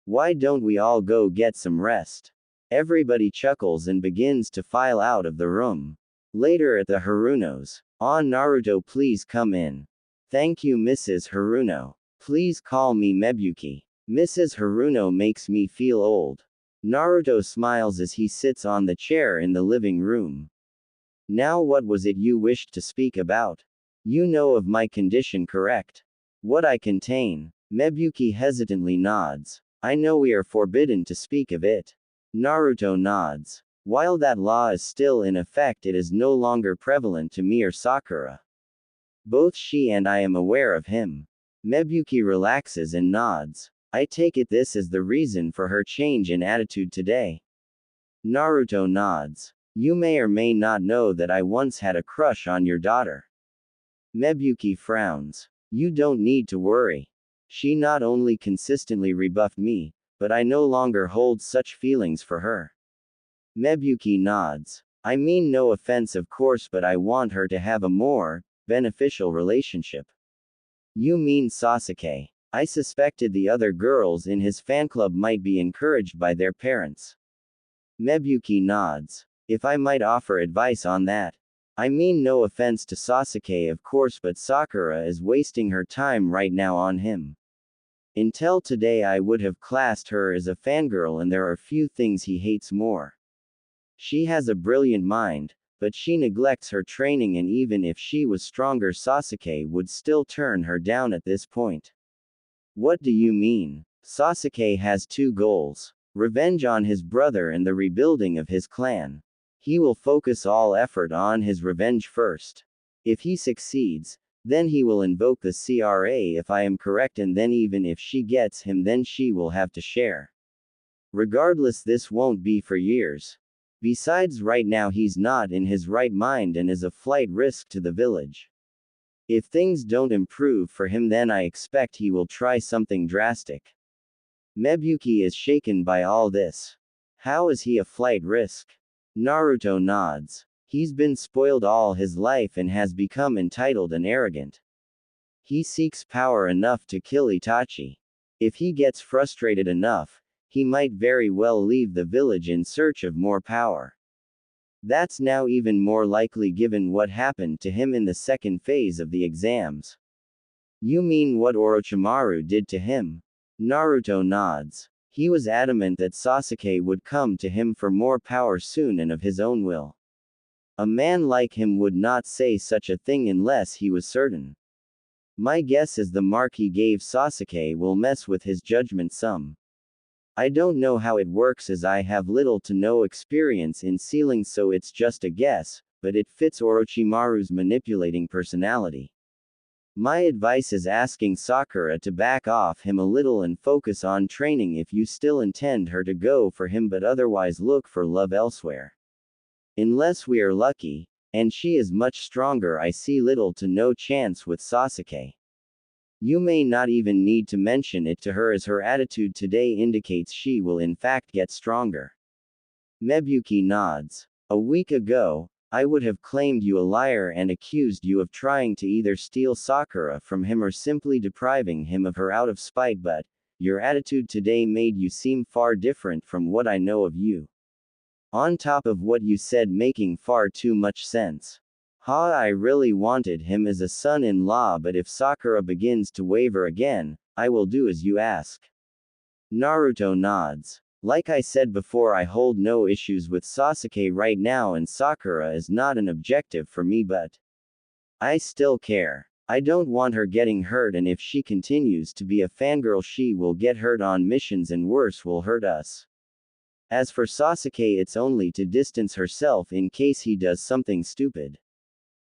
Speaker 1: Why don't we all go get some rest? Everybody chuckles and begins to file out of the room. Later at the Harunos. Naruto, please come in. Thank you, Mrs. Haruno. Please call me Mebuki. Mrs. Haruno makes me feel old. Naruto smiles as he sits on the chair in the living room. Now, what was it you wished to speak about? You know of my condition, correct? What I contain. Mebuki hesitantly nods. I know we are forbidden to speak of it. Naruto nods. While that law is still in effect, it is no longer prevalent to me or Sakura. Both she and I am aware of him. Mebuki relaxes and nods. I take it this is the reason for her change in attitude today. Naruto nods. You may or may not know that I once had a crush on your daughter. Mebuki frowns. You don't need to worry. She not only consistently rebuffed me, but I no longer hold such feelings for her. Mebuki nods. I mean no offense, of course, but I want her to have a more beneficial relationship. You mean Sasuke? I suspected the other girls in his fan club might be encouraged by their parents. Mebuki nods. If I might offer advice on that. I mean no offense to Sasuke, of course, but Sakura is wasting her time right now on him. Until today, I would have classed her as a fangirl, and there are few things he hates more. She has a brilliant mind, but she neglects her training, and even if she was stronger, Sasuke would still turn her down at this point. What do you mean? Sasuke has two goals: revenge on his brother and the rebuilding of his clan. He will focus all effort on his revenge first. If he succeeds, then he will invoke the CRA if I am correct, and then even if she gets him, then she will have to share. Regardless, this won't be for years. Besides, right now he's not in his right mind and is a flight risk to the village. If things don't improve for him, then I expect he will try something drastic. Mebuki is shaken by all this. How is he a flight risk? Naruto nods. He's been spoiled all his life and has become entitled and arrogant. He seeks power enough to kill Itachi. If he gets frustrated enough, he might very well leave the village in search of more power. That's now even more likely given what happened to him in the second phase of the exams. You mean what Orochimaru did to him? Naruto nods. He was adamant that Sasuke would come to him for more power soon and of his own will. A man like him would not say such a thing unless he was certain. My guess is the mark he gave Sasuke will mess with his judgment some. I don't know how it works as I have little to no experience in sealing, so it's just a guess, but it fits Orochimaru's manipulating personality. My advice is asking Sakura to back off him a little and focus on training if you still intend her to go for him, but otherwise look for love elsewhere. Unless we are lucky, and she is much stronger, I see little to no chance with Sasuke. You may not even need to mention it to her, as her attitude today indicates she will in fact get stronger. Mebuki nods. A week ago, I would have claimed you a liar and accused you of trying to either steal Sakura from him or simply depriving him of her out of spite, but your attitude today made you seem far different from what I know of you. On top of what you said making far too much sense. I really wanted him as a son-in-law, but if Sakura begins to waver again, I will do as you ask. Naruto nods. Like I said before, I hold no issues with Sasuke right now, and Sakura is not an objective for me, but I still care. I don't want her getting hurt, and if she continues to be a fangirl, she will get hurt on missions and worse, will hurt us. As for Sasuke, it's only to distance herself in case he does something stupid.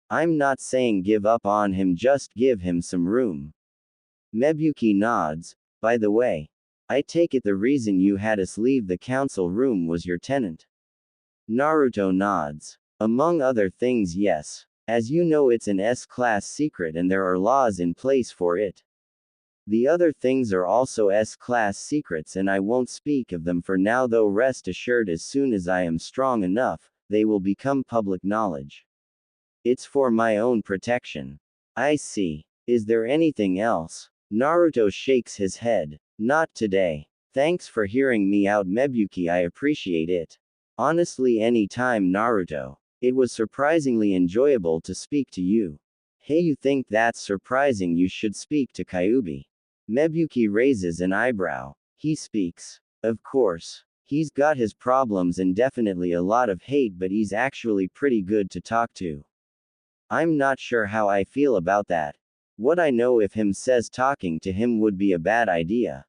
Speaker 1: I'm not saying give up on him, just give him some room. Mebuki nods. By the way, I take it the reason you had us leave the council room was your tenant. Naruto nods. Among other things, yes. As you know, it's an S-class secret and there are laws in place for it. The other things are also S-class secrets, and I won't speak of them for now, though rest assured as soon as I am strong enough, they will become public knowledge. It's for my own protection. I see. Is there anything else? Naruto shakes his head. Not today. Thanks for hearing me out, Mebuki, I appreciate it. Honestly, any time, Naruto. It was surprisingly enjoyable to speak to you. Hey, you think that's surprising? You should speak to Kyuubi. Mebuki raises an eyebrow. He speaks. Of course. He's got his problems and definitely a lot of hate, but he's actually pretty good to talk to. I'm not sure how I feel about that. What I know, if him says talking to him would be a bad idea.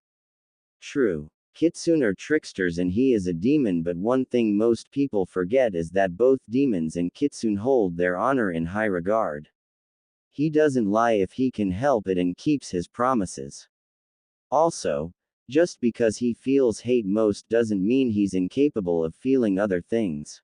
Speaker 1: True. Kitsune are tricksters and he is a demon, but one thing most people forget is that both demons and Kitsune hold their honor in high regard. He doesn't lie if he can help it and keeps his promises. Also, just because he feels hate most doesn't mean he's incapable of feeling other things.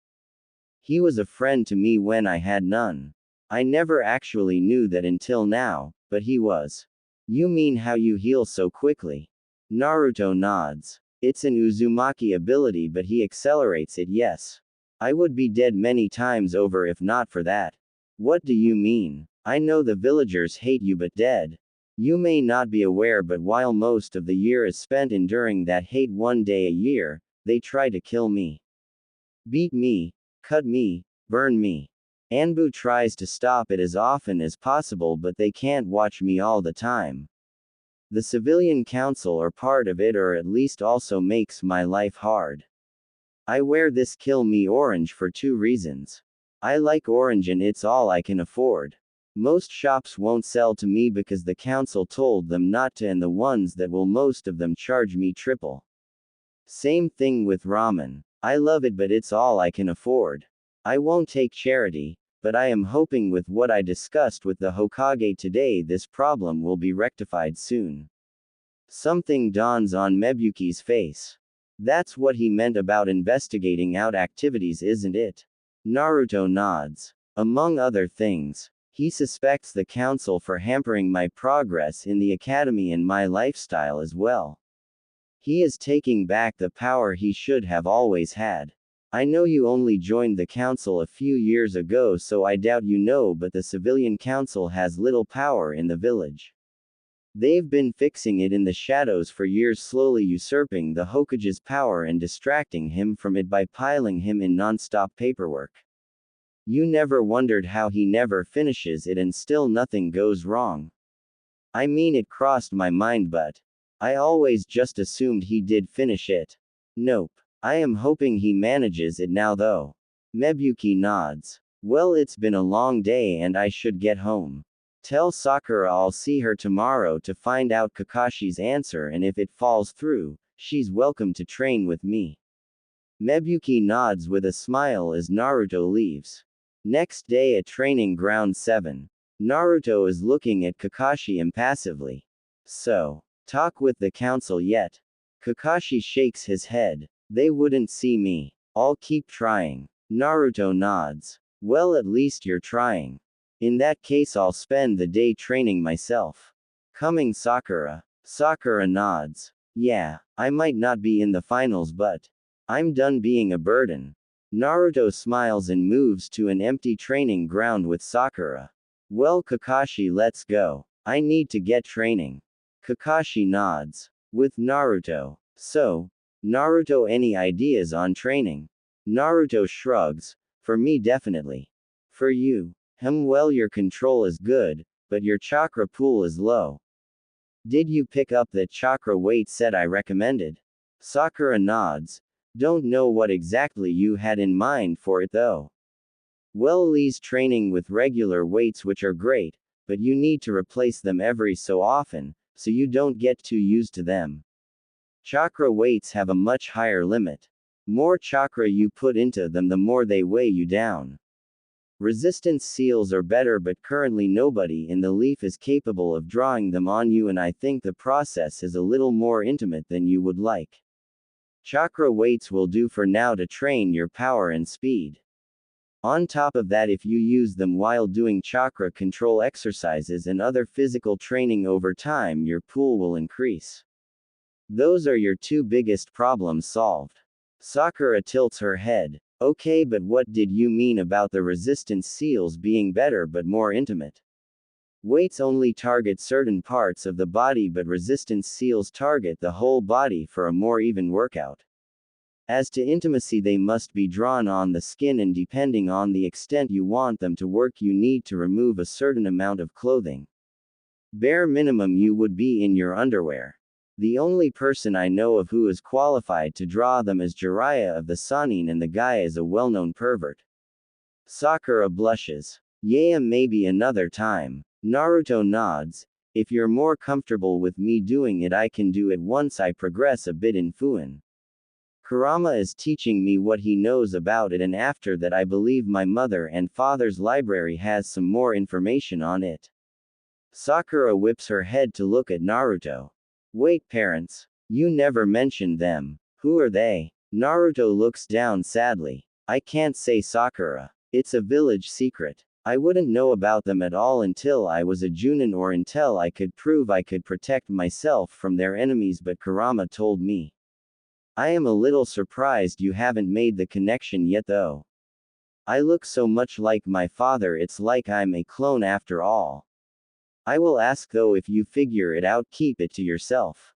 Speaker 1: He was a friend to me when I had none. I never actually knew that until now, but he was. You mean how you heal so quickly? Naruto nods. It's an Uzumaki ability, but he accelerates it, yes. I would be dead many times over if not for that. What do you mean? I know the villagers hate you, but dead. You may not be aware, but while most of the year is spent enduring that hate, one day a year, they try to kill me. Beat me, cut me, burn me. Anbu tries to stop it as often as possible, but they can't watch me all the time. The civilian council are part of it, or at least also makes my life hard. I wear this kill me orange for 2 reasons. I like orange and it's all I can afford. Most shops won't sell to me because the council told them not to, and the ones that will, most of them charge me triple. Same thing with ramen. I love it, but it's all I can afford. I won't take charity, but I am hoping with what I discussed with the Hokage today, this problem will be rectified soon. Something dawns on Mebuki's face. That's what he meant about investigating out activities, isn't it? Naruto nods. Among other things, he suspects the council for hampering my progress in the academy and my lifestyle as well. He is taking back the power he should have always had. I know you only joined the council a few years ago, so I doubt you know, but the civilian council has little power in the village. They've been fixing it in the shadows for years, slowly usurping the Hokage's power and distracting him from it by piling him in non-stop paperwork. You never wondered how he never finishes it and still nothing goes wrong. I mean, it crossed my mind, but I always just assumed he did finish it. Nope. I am hoping he manages it now though. Mebuki nods. Well, it's been a long day and I should get home. Tell Sakura I'll see her tomorrow to find out Kakashi's answer, and if it falls through, she's welcome to train with me. Mebuki nods with a smile as Naruto leaves. Next day at Training Ground 7. Naruto is looking at Kakashi impassively. So, talk with the council yet? Kakashi shakes his head. They wouldn't see me. I'll keep trying. Naruto nods. Well, at least you're trying. In that case, I'll spend the day training myself. Coming, Sakura. Sakura nods. Yeah, I might not be in the finals, but I'm done being a burden. Naruto smiles and moves to an empty training ground with Sakura. Well, Kakashi, let's go. I need to get training. Kakashi nods. With Naruto. So, Naruto, any ideas on training? Naruto shrugs. For me, definitely. For you? Well, your control is good, but your chakra pool is low. Did you pick up that chakra weight set I recommended? Sakura nods. Don't know what exactly you had in mind for it though. Well, Lee's training with regular weights, which are great, but you need to replace them every so often, so you don't get too used to them. Chakra weights have a much higher limit. More chakra you put into them, the more they weigh you down. Resistance seals are better, but currently nobody in the leaf is capable of drawing them on you, and I think the process is a little more intimate than you would like. Chakra weights will do for now to train your power and speed. On top of that, if you use them while doing chakra control exercises and other physical training over time, your pool will increase. Those are your two biggest problems solved. Sakura tilts her head. Okay, but what did you mean about the resistance seals being better but more intimate? Weights only target certain parts of the body, but resistance seals target the whole body for a more even workout. As to intimacy, they must be drawn on the skin, and depending on the extent you want them to work, you need to remove a certain amount of clothing. Bare minimum, you would be in your underwear. The only person I know of who is qualified to draw them is Jiraiya of the Sannin, and the guy is a well-known pervert. Sakura blushes. Yeah, maybe another time. Naruto nods. If you're more comfortable with me doing it, I can do it once I progress a bit in Fuin. Kurama is teaching me what he knows about it, and after that I believe my mother and father's library has some more information on it. Sakura whips her head to look at Naruto. Wait, parents. You never mentioned them. Who are they? Naruto looks down sadly. I can't say, Sakura. It's a village secret. I wouldn't know about them at all until I was a Junin, or until I could prove I could protect myself from their enemies, but Kurama told me. I am a little surprised you haven't made the connection yet though. I look so much like my father, it's like I'm a clone after all. I will ask though, if you figure it out, keep it to yourself.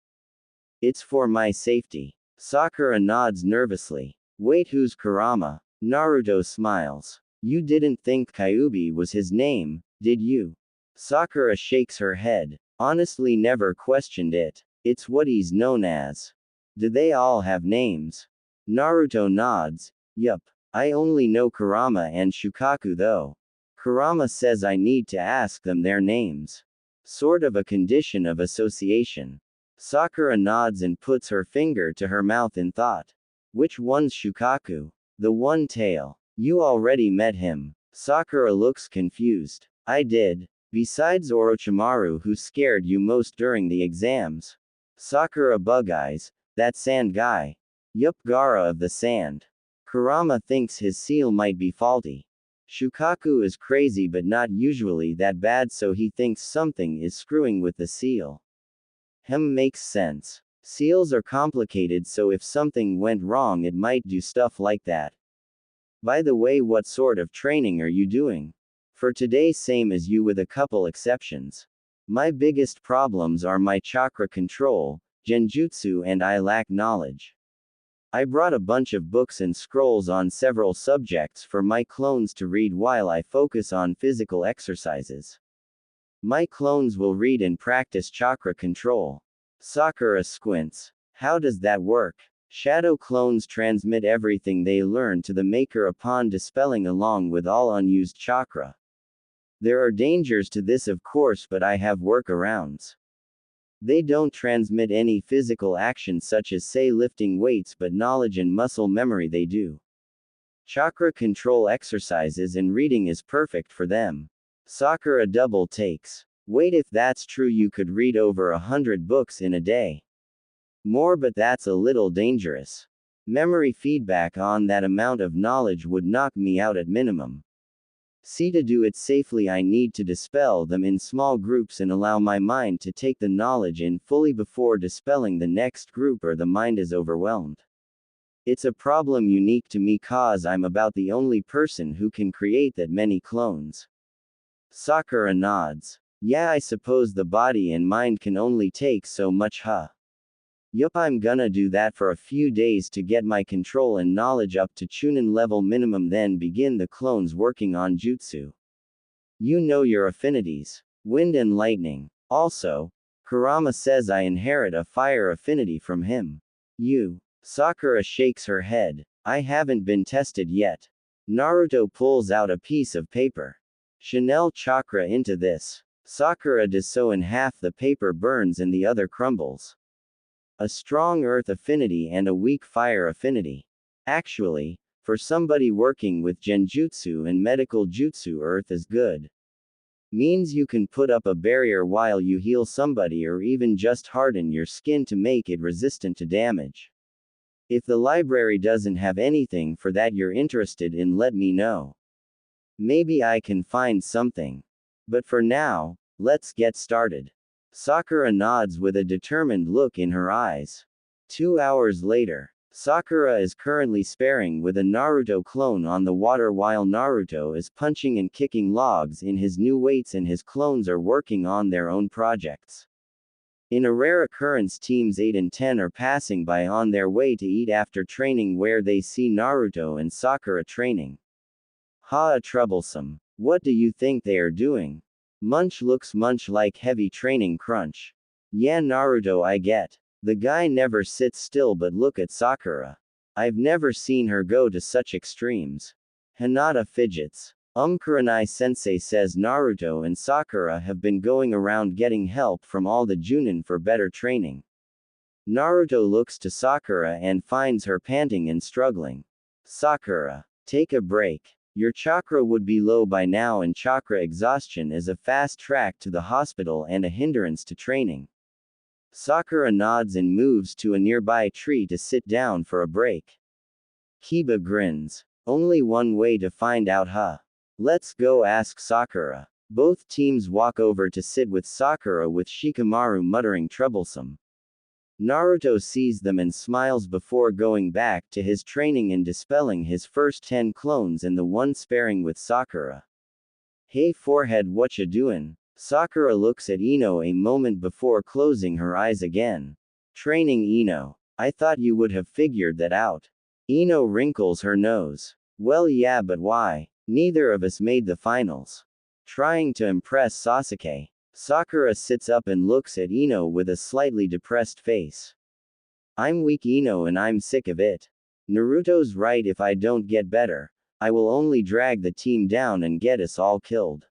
Speaker 1: It's for my safety. Sakura nods nervously. Wait, who's Kurama? Naruto smiles. You didn't think Kyuubi was his name, did you? Sakura shakes her head. Honestly, never questioned it. It's what he's known as. Do they all have names? Naruto nods. Yup. I only know Kurama and Shukaku though. Kurama says I need to ask them their names. Sort of a condition of association. Sakura nods and puts her finger to her mouth in thought. Which one's Shukaku? The one tail. You already met him. Sakura looks confused. I did. Besides Orochimaru, who scared you most during the exams? Sakura bug-eyes. That sand guy. Yup, Gaara of the sand. Kurama thinks his seal might be faulty. Shukaku is crazy but not usually that bad, so he thinks something is screwing with the seal. Makes sense. Seals are complicated, so if something went wrong it might do stuff like that. By the way, what sort of training are you doing? For today, same as you with a couple exceptions. My biggest problems are my chakra control, genjutsu, and I lack knowledge. I brought a bunch of books and scrolls on several subjects for my clones to read while I focus on physical exercises. My clones will read and practice chakra control. Sakura squints. How does that work? Shadow clones transmit everything they learn to the maker upon dispelling along with all unused chakra. There are dangers to this of course, but I have workarounds. They don't transmit any physical action such as say lifting weights, but knowledge and muscle memory they do. Chakra control exercises and reading is perfect for them. Sakura double takes. Wait, if that's true you could read over 100 books in a day. More, but that's a little dangerous. Memory feedback on that amount of knowledge would knock me out at minimum. See, to do it safely I need to dispel them in small groups and allow my mind to take the knowledge in fully before dispelling the next group, or the mind is overwhelmed. It's a problem unique to me cause I'm about the only person who can create that many clones. Sakura nods. Yeah, I suppose the body and mind can only take so much, huh? Yup, I'm gonna do that for a few days to get my control and knowledge up to Chunin level minimum, then begin the clones working on jutsu. You know your affinities. Wind and lightning. Also, Kurama says I inherit a fire affinity from him. You. Sakura shakes her head. I haven't been tested yet. Naruto pulls out a piece of paper. Chanel chakra into this. Sakura does so, and half the paper burns and the other crumbles. A strong earth affinity and a weak fire affinity. Actually, for somebody working with genjutsu and medical jutsu, earth is good. Means you can put up a barrier while you heal somebody, or even just harden your skin to make it resistant to damage. If the library doesn't have anything for that you're interested in, let me know. Maybe I can find something. But for now, let's get started. Sakura nods with a determined look in her eyes. 2 hours later, Sakura is currently sparring with a Naruto clone on the water while Naruto is punching and kicking logs in his new weights and his clones are working on their own projects. In a rare occurrence, teams 8 and 10 are passing by on their way to eat after training, where they see Naruto and Sakura training. Ha, troublesome. What do you think they are doing? Munch looks much like heavy training crunch. Yeah, Naruto, I get. The guy never sits still, but look at Sakura. I've never seen her go to such extremes. Hinata fidgets. Kuranai-sensei says Naruto and Sakura have been going around getting help from all the Junin for better training. Naruto looks to Sakura and finds her panting and struggling. Sakura, take a break. Your chakra would be low by now, and chakra exhaustion is a fast track to the hospital and a hindrance to training. Sakura nods and moves to a nearby tree to sit down for a break. Kiba grins. Only one way to find out, huh? Let's go ask Sakura. Both teams walk over to sit with Sakura, with Shikamaru muttering troublesome. Naruto sees them and smiles before going back to his training and dispelling his first 10 clones and the one sparring with Sakura. Hey forehead, what ya doin'? Sakura looks at Ino a moment before closing her eyes again. Training, Ino. I thought you would have figured that out. Ino wrinkles her nose. Well, yeah, but why? Neither of us made the finals. Trying to impress Sasuke. Sakura sits up and looks at Ino with a slightly depressed face. I'm weak, Ino, and I'm sick of it. Naruto's right, if I don't get better, I will only drag the team down and get us all killed.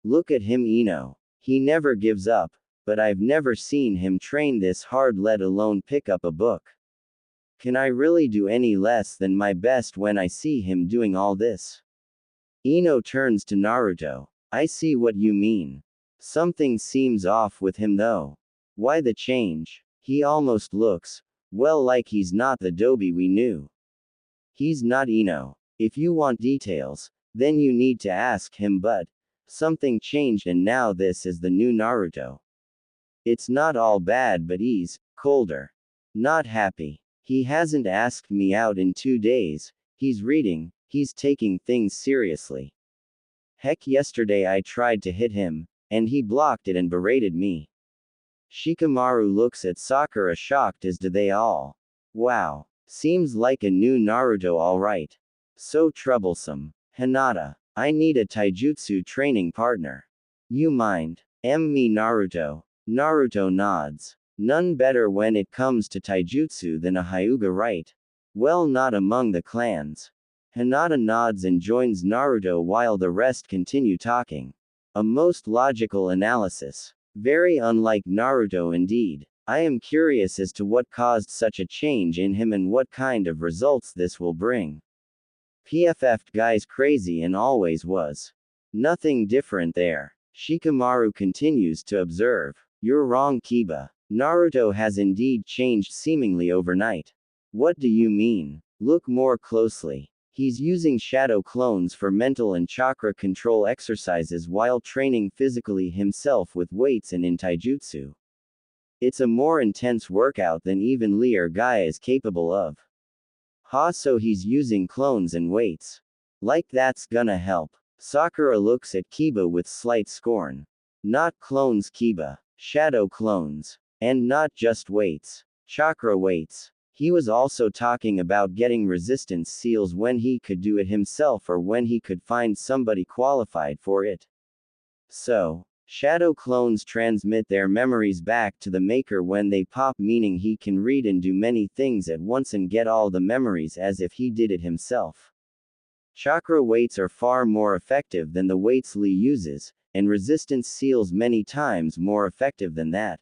Speaker 1: Look at him, Ino. He never gives up, but I've never seen him train this hard, let alone pick up a book. Can I really do any less than my best when I see him doing all this? Ino turns to Naruto. I see what you mean. Something seems off with him though. Why the change? He almost looks, well, like he's not the Dobi we knew. He's not, Ino. If you want details, then you need to ask him, but something changed and now this is the new Naruto. It's not all bad, but he's colder. Not happy. He hasn't asked me out in 2 days, he's reading, he's taking things seriously. Heck, yesterday I tried to hit him, and he blocked it and berated me. Shikamaru looks at Sakura shocked, as do they all. Wow. Seems like a new Naruto alright. So troublesome. Hinata. I need a taijutsu training partner. You mind? Me Naruto. Naruto nods. None better when it comes to taijutsu than a Hyuga, right? Well, not among the clans. Hinata nods and joins Naruto while the rest continue talking. A most logical analysis. Very unlike Naruto indeed. I am curious as to what caused such a change in him and what kind of results this will bring. PFF'd guy's crazy and always was. Nothing different there. Shikamaru continues to observe. You're wrong, Kiba. Naruto has indeed changed seemingly overnight. What do you mean? Look more closely. He's using shadow clones for mental and chakra control exercises while training physically himself with weights and in taijutsu. It's a more intense workout than even Leer Guy is capable of. So he's using clones and weights. Like that's gonna help. Sakura looks at Kiba with slight scorn. Not clones, Kiba. Shadow clones. And not just weights. Chakra weights. He was also talking about getting resistance seals when he could do it himself or when he could find somebody qualified for it. So, shadow clones transmit their memories back to the maker when they pop, meaning he can read and do many things at once and get all the memories as if he did it himself. Chakra weights are far more effective than the weights Lee uses, and resistance seals many times more effective than that.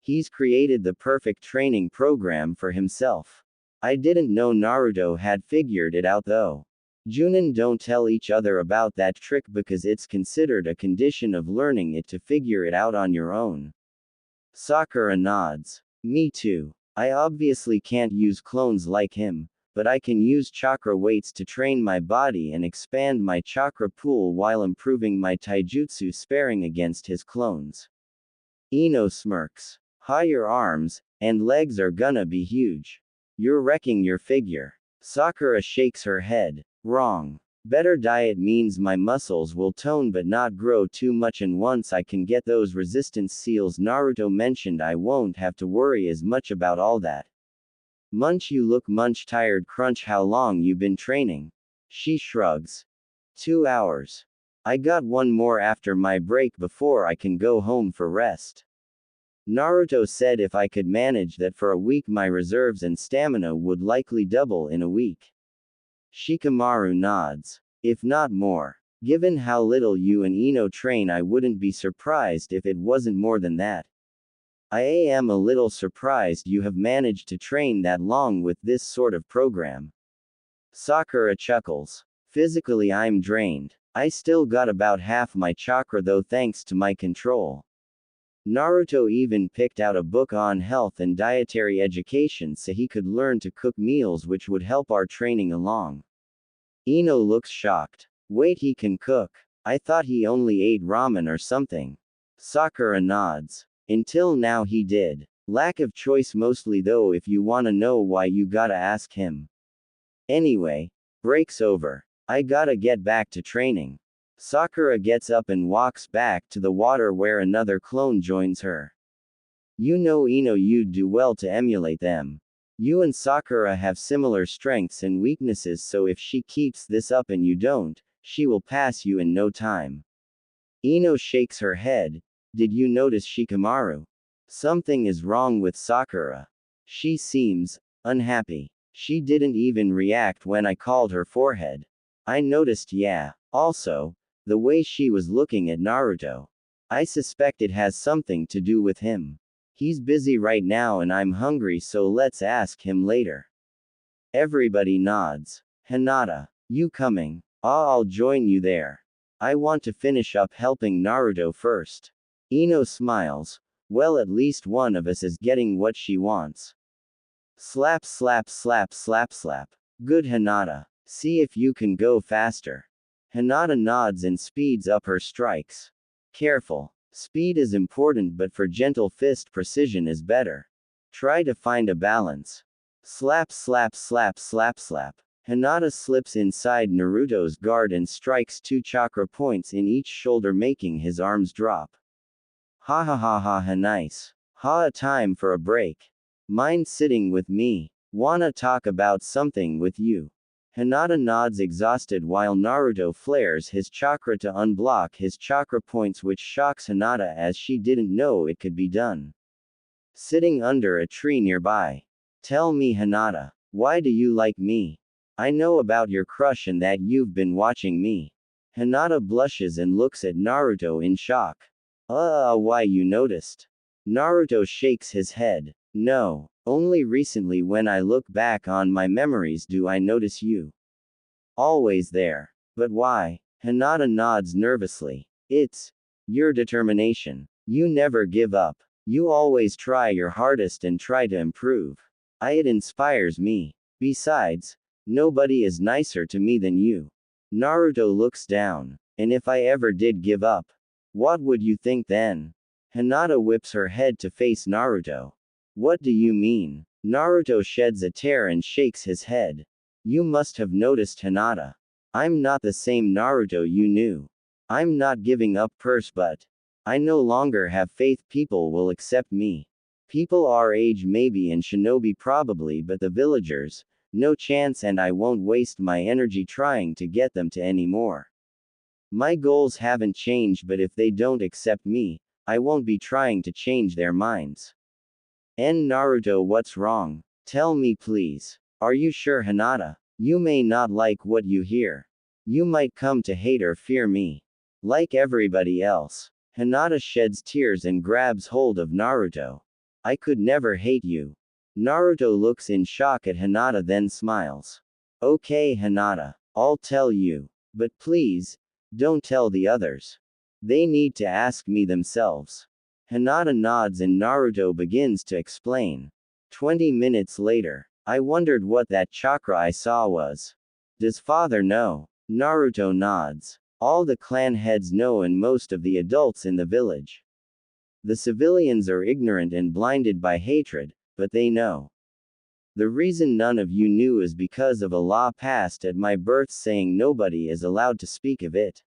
Speaker 1: He's created the perfect training program for himself. I didn't know Naruto had figured it out though. Junin don't tell each other about that trick because it's considered a condition of learning it to figure it out on your own. Sakura nods. Me too. I obviously can't use clones like him, but I can use chakra weights to train my body and expand my chakra pool while improving my taijutsu sparring against his clones. Ino smirks. Your arms and legs are gonna be huge. You're wrecking your figure. Sakura shakes her head. Wrong. Better diet means my muscles will tone but not grow too much, and once I can get those resistance seals Naruto mentioned, I won't have to worry as much about all that. Munch, you look munch tired. Crunch, how long you been training? She shrugs. 2 hours. I got one more after my break before I can go home for rest. Naruto said if I could manage that for a week my reserves and stamina would likely double in a week. Shikamaru nods. If not more. Given how little you and Ino train, I wouldn't be surprised if it wasn't more than that. I am a little surprised you have managed to train that long with this sort of program. Sakura chuckles. Physically I'm drained. I still got about half my chakra though thanks to my control. Naruto even picked out a book on health and dietary education so he could learn to cook meals which would help our training along. Ino looks shocked. Wait, he can cook? I thought he only ate ramen or something. Sakura nods. Until now he did. Lack of choice mostly though, if you wanna know why you gotta ask him. Anyway, break's over. I gotta get back to training. Sakura gets up and walks back to the water where another clone joins her. You know Ino, you'd do well to emulate them. You and Sakura have similar strengths and weaknesses, so if she keeps this up and you don't, she will pass you in no time. Ino shakes her head. Did you notice Shikamaru? Something is wrong with Sakura. She seems unhappy. She didn't even react when I called her forehead. I noticed, yeah. Also, the way she was looking at Naruto. I suspect it has something to do with him. He's busy right now and I'm hungry, so let's ask him later. Everybody nods. Hinata, you coming? I'll join you there. I want to finish up helping Naruto first. Ino smiles. Well, at least one of us is getting what she wants. Slap slap slap slap slap. Good, Hinata. See if you can go faster. Hinata nods and speeds up her strikes. Careful. Speed is important, but for gentle fist precision is better. Try to find a balance. Slap slap slap slap slap. Hinata slips inside Naruto's guard and strikes 2 chakra points in each shoulder, making his arms drop. Ha ha ha ha ha, nice. Ha, time for a break. Mind sitting with me? Wanna talk about something with you? Hinata nods exhausted while Naruto flares his chakra to unblock his chakra points, which shocks Hinata as she didn't know it could be done. Sitting under a tree nearby. Tell me, Hinata, why do you like me? I know about your crush and that you've been watching me. Hinata blushes and looks at Naruto in shock. Why you noticed? Naruto shakes his head. No, only recently when I look back on my memories do I notice you. Always there. But why? Hinata nods nervously. It's your determination. You never give up. You always try your hardest and try to improve. It inspires me. Besides, nobody is nicer to me than you. Naruto looks down. And if I ever did give up, what would you think then? Hinata whips her head to face Naruto. What do you mean? Naruto sheds a tear and shakes his head. You must have noticed, Hinata. I'm not the same Naruto you knew. I'm not giving up but I no longer have faith people will accept me. People our age maybe and shinobi probably, but the villagers, no chance, and I won't waste my energy trying to get them to anymore. My goals haven't changed, but if they don't accept me, I won't be trying to change their minds. Naruto, what's wrong? Tell me please. Are you sure, Hinata? You may not like what you hear. You might come to hate or fear me. Like everybody else. Hinata sheds tears and grabs hold of Naruto. I could never hate you. Naruto looks in shock at Hinata then smiles. Okay, Hinata. I'll tell you. But please, don't tell the others. They need to ask me themselves. Hinata nods and Naruto begins to explain. 20 minutes later. I wondered what that chakra I saw was. Does father know? Naruto nods. All the clan heads know and most of the adults in the village. The civilians are ignorant and blinded by hatred, but they know. The reason none of you knew is because of a law passed at my birth saying nobody is allowed to speak of it.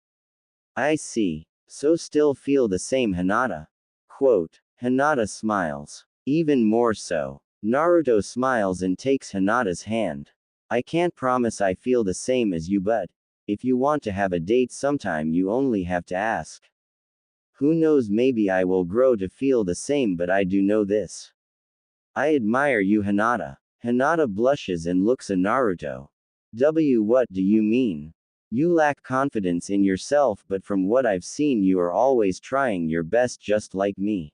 Speaker 1: I see. So still feel the same, Hinata? Quote. Hinata smiles. Even more so. Naruto smiles and takes Hinata's hand. I can't promise I feel the same as you, but if you want to have a date sometime you only have to ask. Who knows, maybe I will grow to feel the same, but I do know this. I admire you, Hinata. Hinata blushes and looks at Naruto. What do you mean? You lack confidence in yourself, but from what I've seen you are always trying your best just like me.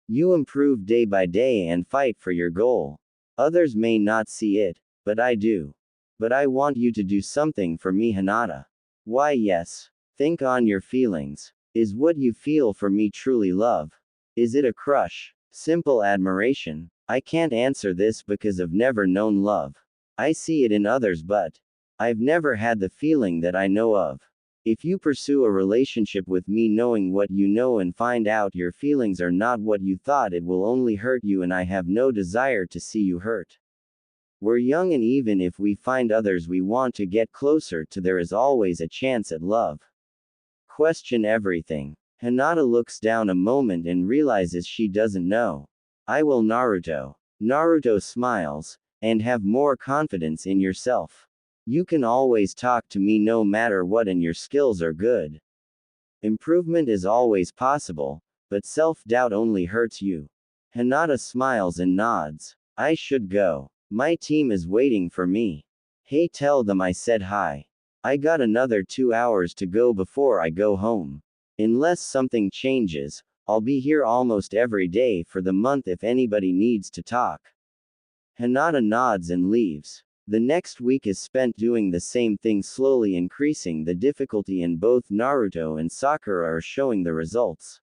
Speaker 1: You improve day by day and fight for your goal. Others may not see it, but I do. But I want you to do something for me, Hinata. Why, yes. Think on your feelings. Is what you feel for me truly love? Is it a crush? Simple admiration? I can't answer this because I've never known love. I see it in others, but I've never had the feeling that I know of. If you pursue a relationship with me knowing what you know and find out your feelings are not what you thought, it will only hurt you, and I have no desire to see you hurt. We're young, and even if we find others we want to get closer to, there is always a chance at love. Question everything. Hinata looks down a moment and realizes she doesn't know. I will, Naruto. Naruto smiles. And have more confidence in yourself. You can always talk to me no matter what, and your skills are good. Improvement is always possible, but self-doubt only hurts you. Hinata smiles and nods. I should go. My team is waiting for me. Hey, tell them I said hi. I got another 2 hours to go before I go home. Unless something changes, I'll be here almost every day for the month if anybody needs to talk. Hinata nods and leaves. The next week is spent doing the same thing, slowly increasing the difficulty, and both Naruto and Sakura are showing the results.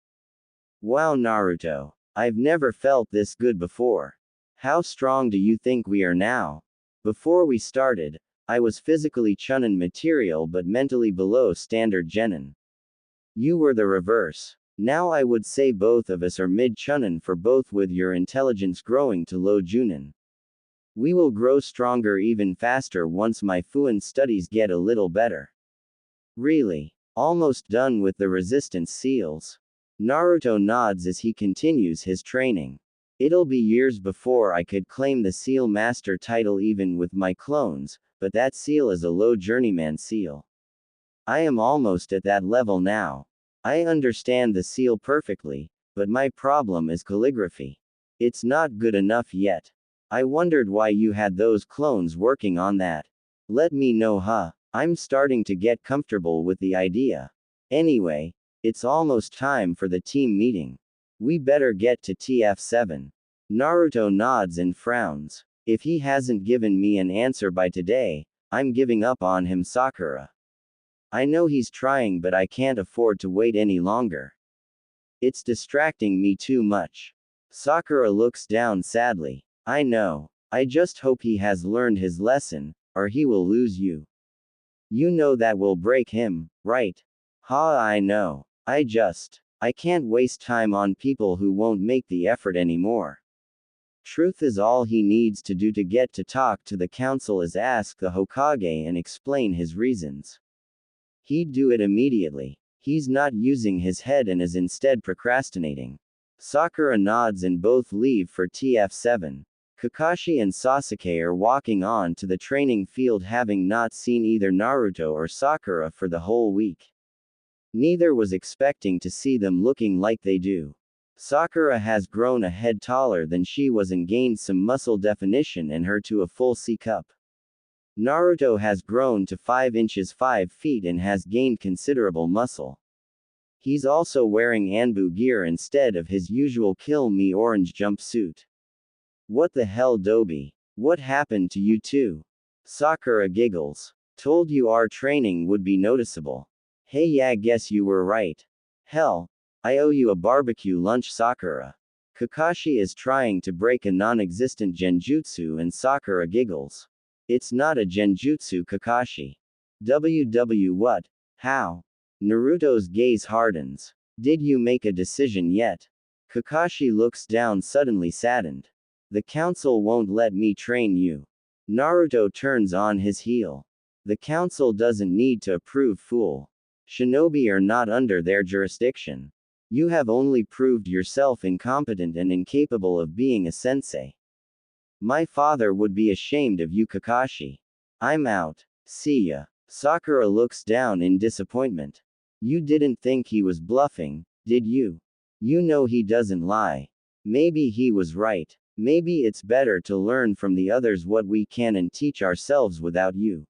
Speaker 1: Wow, Naruto. I've never felt this good before. How strong do you think we are now? Before we started, I was physically chunin material but mentally below standard genin. You were the reverse. Now I would say both of us are mid chunin for both, with your intelligence growing to low junin. We will grow stronger even faster once my Fuin studies get a little better. Really? Almost done with the resistance seals. Naruto nods as he continues his training. It'll be years before I could claim the seal master title even with my clones, but that seal is a low journeyman seal. I am almost at that level now. I understand the seal perfectly, but my problem is calligraphy. It's not good enough yet. I wondered why you had those clones working on that. Let me know, huh? I'm starting to get comfortable with the idea. Anyway, it's almost time for the team meeting. We better get to TF7. Naruto nods and frowns. If he hasn't given me an answer by today, I'm giving up on him, Sakura. I know he's trying, but I can't afford to wait any longer. It's distracting me too much. Sakura looks down sadly. I know. I just hope he has learned his lesson, or he will lose you. You know that will break him, right? Ha, I know. I can't waste time on people who won't make the effort anymore. Truth is all he needs to do to get to talk to the council is ask the Hokage and explain his reasons. He'd do it immediately. He's not using his head and is instead procrastinating. Sakura nods and both leave for TF7. Kakashi and Sasuke are walking on to the training field, having not seen either Naruto or Sakura for the whole week. Neither was expecting to see them looking like they do. Sakura has grown a head taller than she was and gained some muscle definition in her to a full C cup. Naruto has grown to 5 inches 5 feet and has gained considerable muscle. He's also wearing Anbu gear instead of his usual Kill Me orange jumpsuit. What the hell, Dobi? What happened to you two? Sakura giggles. Told you our training would be noticeable. Hey, yeah, guess you were right. Hell, I owe you a barbecue lunch, Sakura. Kakashi is trying to break a non-existent genjutsu and Sakura giggles. It's not a genjutsu, Kakashi. What? How? Naruto's gaze hardens. Did you make a decision yet? Kakashi looks down, suddenly saddened. The council won't let me train you. Naruto turns on his heel. The council doesn't need to approve, fool. Shinobi are not under their jurisdiction. You have only proved yourself incompetent and incapable of being a sensei. My father would be ashamed of you, Kakashi. I'm out. See ya. Sakura looks down in disappointment. You didn't think he was bluffing, did you? You know he doesn't lie. Maybe he was right. Maybe it's better to learn from the others what we can and teach ourselves without you.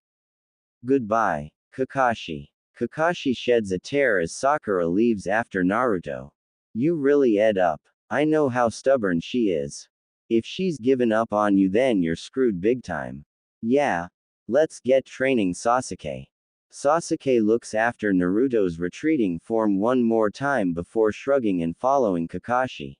Speaker 1: Goodbye, Kakashi. Kakashi sheds a tear as Sakura leaves after Naruto. You really ed up. I know how stubborn she is. If she's given up on you, then you're screwed big time. Yeah. Let's get training, Sasuke. Sasuke looks after Naruto's retreating form one more time before shrugging and following Kakashi.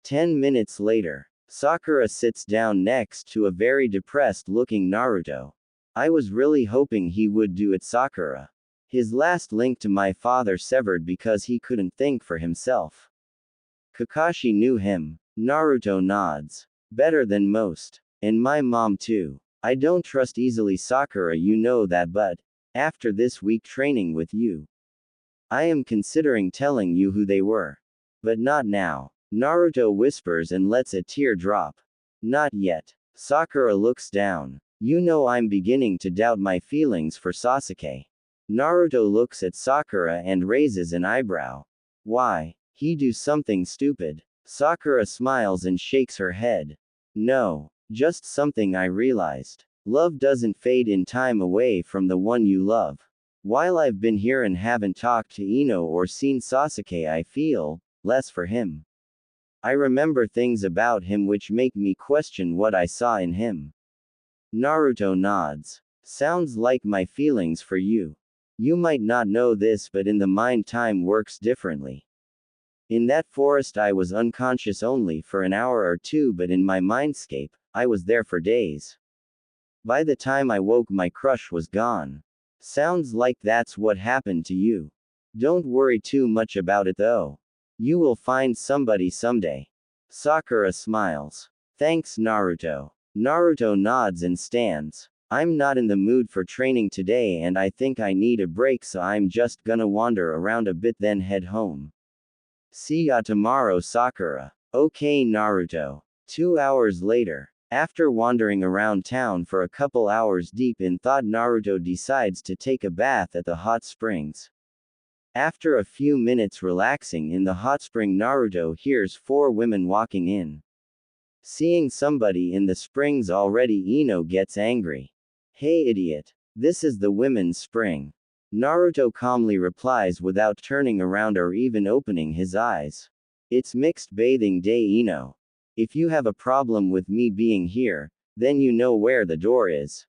Speaker 1: 10 minutes later, Sakura sits down next to a very depressed-looking Naruto. I was really hoping he would do it, Sakura. His last link to my father severed because he couldn't think for himself. Kakashi knew him. Naruto nods. Better than most. And my mom too. I don't trust easily, Sakura, you know that, but after this week training with you, I am considering telling you who they were. But not now. Naruto whispers and lets a tear drop. Not yet. Sakura looks down. You know I'm beginning to doubt my feelings for Sasuke. Naruto looks at Sakura and raises an eyebrow. Why? He do something stupid? Sakura smiles and shakes her head. No. Just something I realized. Love doesn't fade in time away from the one you love. While I've been here and haven't talked to Ino or seen Sasuke, I feel less for him. I remember things about him which make me question what I saw in him. Naruto nods. Sounds like my feelings for you. You might not know this, but in the mind time works differently. In that forest I was unconscious only for an hour or two, but in my mindscape, I was there for days. By the time I woke, my crush was gone. Sounds like that's what happened to you. Don't worry too much about it though. You will find somebody someday. Sakura smiles. Thanks, Naruto. Naruto nods and stands. I'm not in the mood for training today and I think I need a break, so I'm just gonna wander around a bit then head home. See ya tomorrow, Sakura. Okay, Naruto. 2 hours later. After wandering around town for a couple hours deep in thought, Naruto decides to take a bath at the hot springs. After a few minutes relaxing in the hot spring, Naruto hears 4 women walking in. Seeing somebody in the springs already, Ino gets angry. Hey idiot. This is the women's spring. Naruto calmly replies without turning around or even opening his eyes. It's mixed bathing day, Ino. If you have a problem with me being here, then you know where the door is.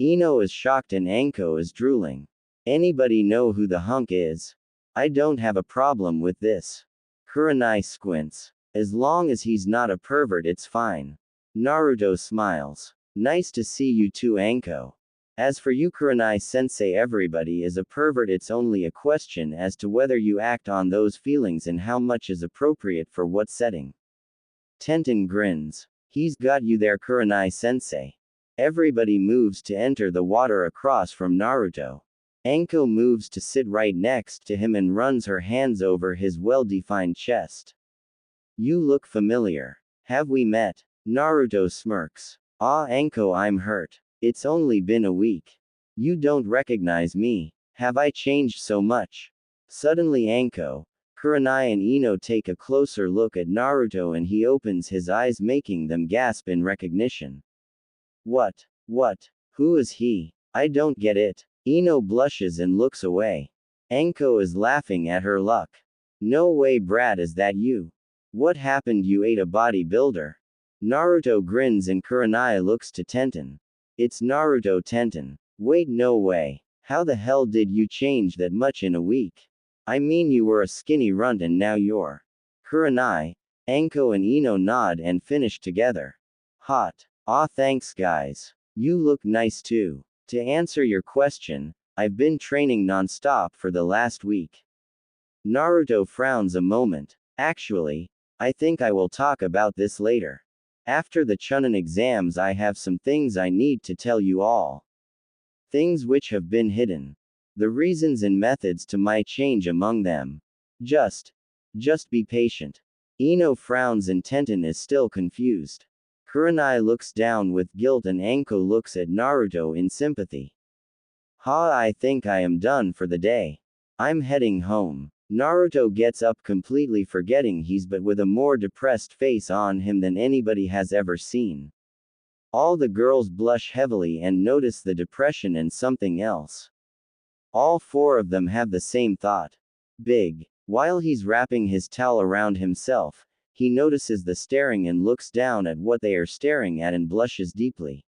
Speaker 1: Ino is shocked and Anko is drooling. Anybody know who the hunk is? I don't have a problem with this. Kurenai squints. As long as he's not a pervert, it's fine. Naruto smiles. Nice to see you too, Anko. As for you, Kurenai-sensei, everybody is a pervert. It's only a question as to whether you act on those feelings and how much is appropriate for what setting. Tenten grins. He's got you there, Kurenai-sensei. Everybody moves to enter the water across from Naruto. Anko moves to sit right next to him and runs her hands over his well-defined chest. You look familiar. Have we met? Naruto smirks. Ah, Anko, I'm hurt. It's only been a week. You don't recognize me. Have I changed so much? Suddenly Anko, Kurenai and Ino take a closer look at Naruto and he opens his eyes, making them gasp in recognition. What? Who is he? I don't get it. Ino blushes and looks away. Anko is laughing at her luck. No way, Brad, is that you? What happened? You ate a bodybuilder? Naruto grins and Kurenai looks to Tenten. It's Naruto, Tenten. Wait, no way. How the hell did you change that much in a week? I mean, you were a skinny runt and now you're. Kurenai, Anko and Ino nod and finish together. Hot. Aw, thanks guys. You look nice too. To answer your question, I've been training non-stop for the last week. Naruto frowns a moment. Actually, I think I will talk about this later. After the Chunin exams, I have some things I need to tell you all. Things which have been hidden. The reasons and methods to my change among them. Just be patient. Ino frowns and Tenten is still confused. Kurenai looks down with guilt and Anko looks at Naruto in sympathy. I think I am done for the day. I'm heading home. Naruto gets up, completely forgetting he's but with a more depressed face on him than anybody has ever seen. All the girls blush heavily and notice the depression and something else. All 4 of them have the same thought. Big. While he's wrapping his towel around himself, he notices the staring and looks down at what they are staring at and blushes deeply.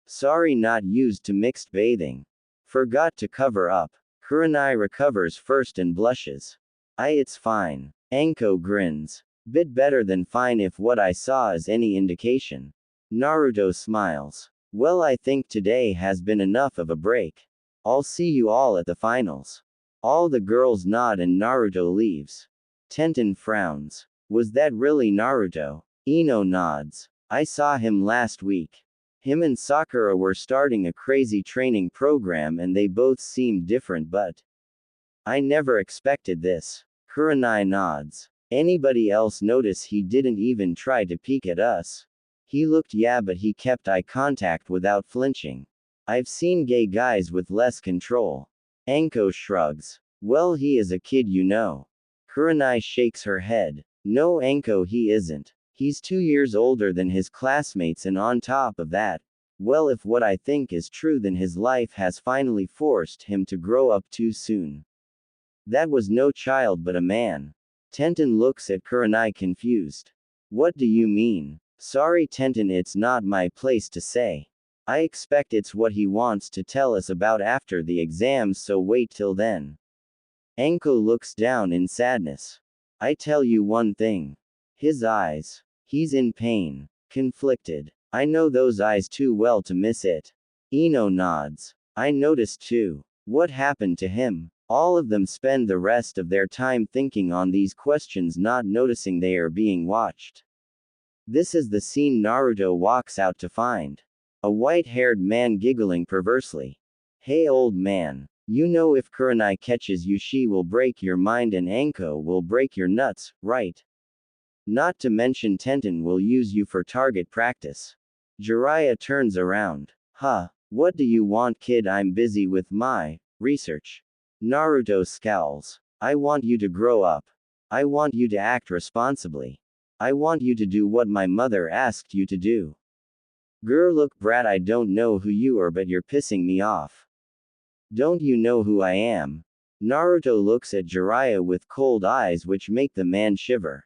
Speaker 1: Sorry, not used to mixed bathing. Forgot to cover up. Kurenai recovers first and blushes. It's fine. Anko grins. Bit better than fine if what I saw is any indication. Naruto smiles. Well, I think today has been enough of a break. I'll see you all at the finals. All the girls nod and Naruto leaves. Tenten frowns. Was that really Naruto? Ino nods. I saw him last week. Him and Sakura were starting a crazy training program and they both seemed different, but I never expected this. Kurenai nods. Anybody else notice he didn't even try to peek at us? He looked, yeah, but he kept eye contact without flinching. I've seen gay guys with less control. Anko shrugs. Well, he is a kid, you know. Kurenai shakes her head. No, Anko, he isn't. He's 2 years older than his classmates, and on top of that, well, if what I think is true, then his life has finally forced him to grow up too soon. That was no child but a man. Tenten looks at Kurenai confused. What do you mean? Sorry, Tenten, it's not my place to say. I expect it's what he wants to tell us about after the exams, so wait till then. Anko looks down in sadness. I tell you one thing. His eyes. He's in pain. Conflicted. I know those eyes too well to miss it. Ino nods. I noticed too. What happened to him? All of them spend the rest of their time thinking on these questions, not noticing they are being watched. This is the scene Naruto walks out to find a white-haired man giggling perversely. Hey old man. You know if Kurenai catches you, she will break your mind and Anko will break your nuts, right? Not to mention Tenten will use you for target practice. Jiraiya turns around. Huh, what do you want, kid? I'm busy with my research. Naruto scowls. I want you to grow up. I want you to act responsibly. I want you to do what my mother asked you to do. Grr, look, brat, I don't know who you are, but you're pissing me off. Don't you know who I am? Naruto looks at Jiraiya with cold eyes which make the man shiver.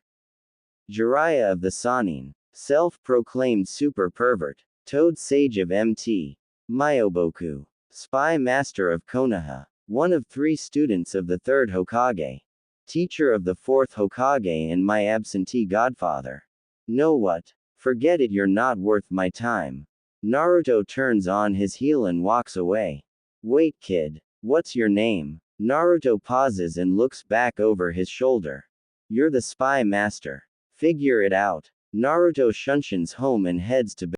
Speaker 1: Jiraiya of the Sannin, self-proclaimed super pervert, Toad Sage of MT, Myoboku, spy master of Konoha, one of 3 students of the 3rd Hokage, teacher of the 4th Hokage and my absentee godfather. Know what? Forget it, you're not worth my time. Naruto turns on his heel and walks away. Wait, kid, what's your name? Naruto pauses and looks back over his shoulder. You're the spy master. Figure it out. Naruto shunshuns home and heads to bed.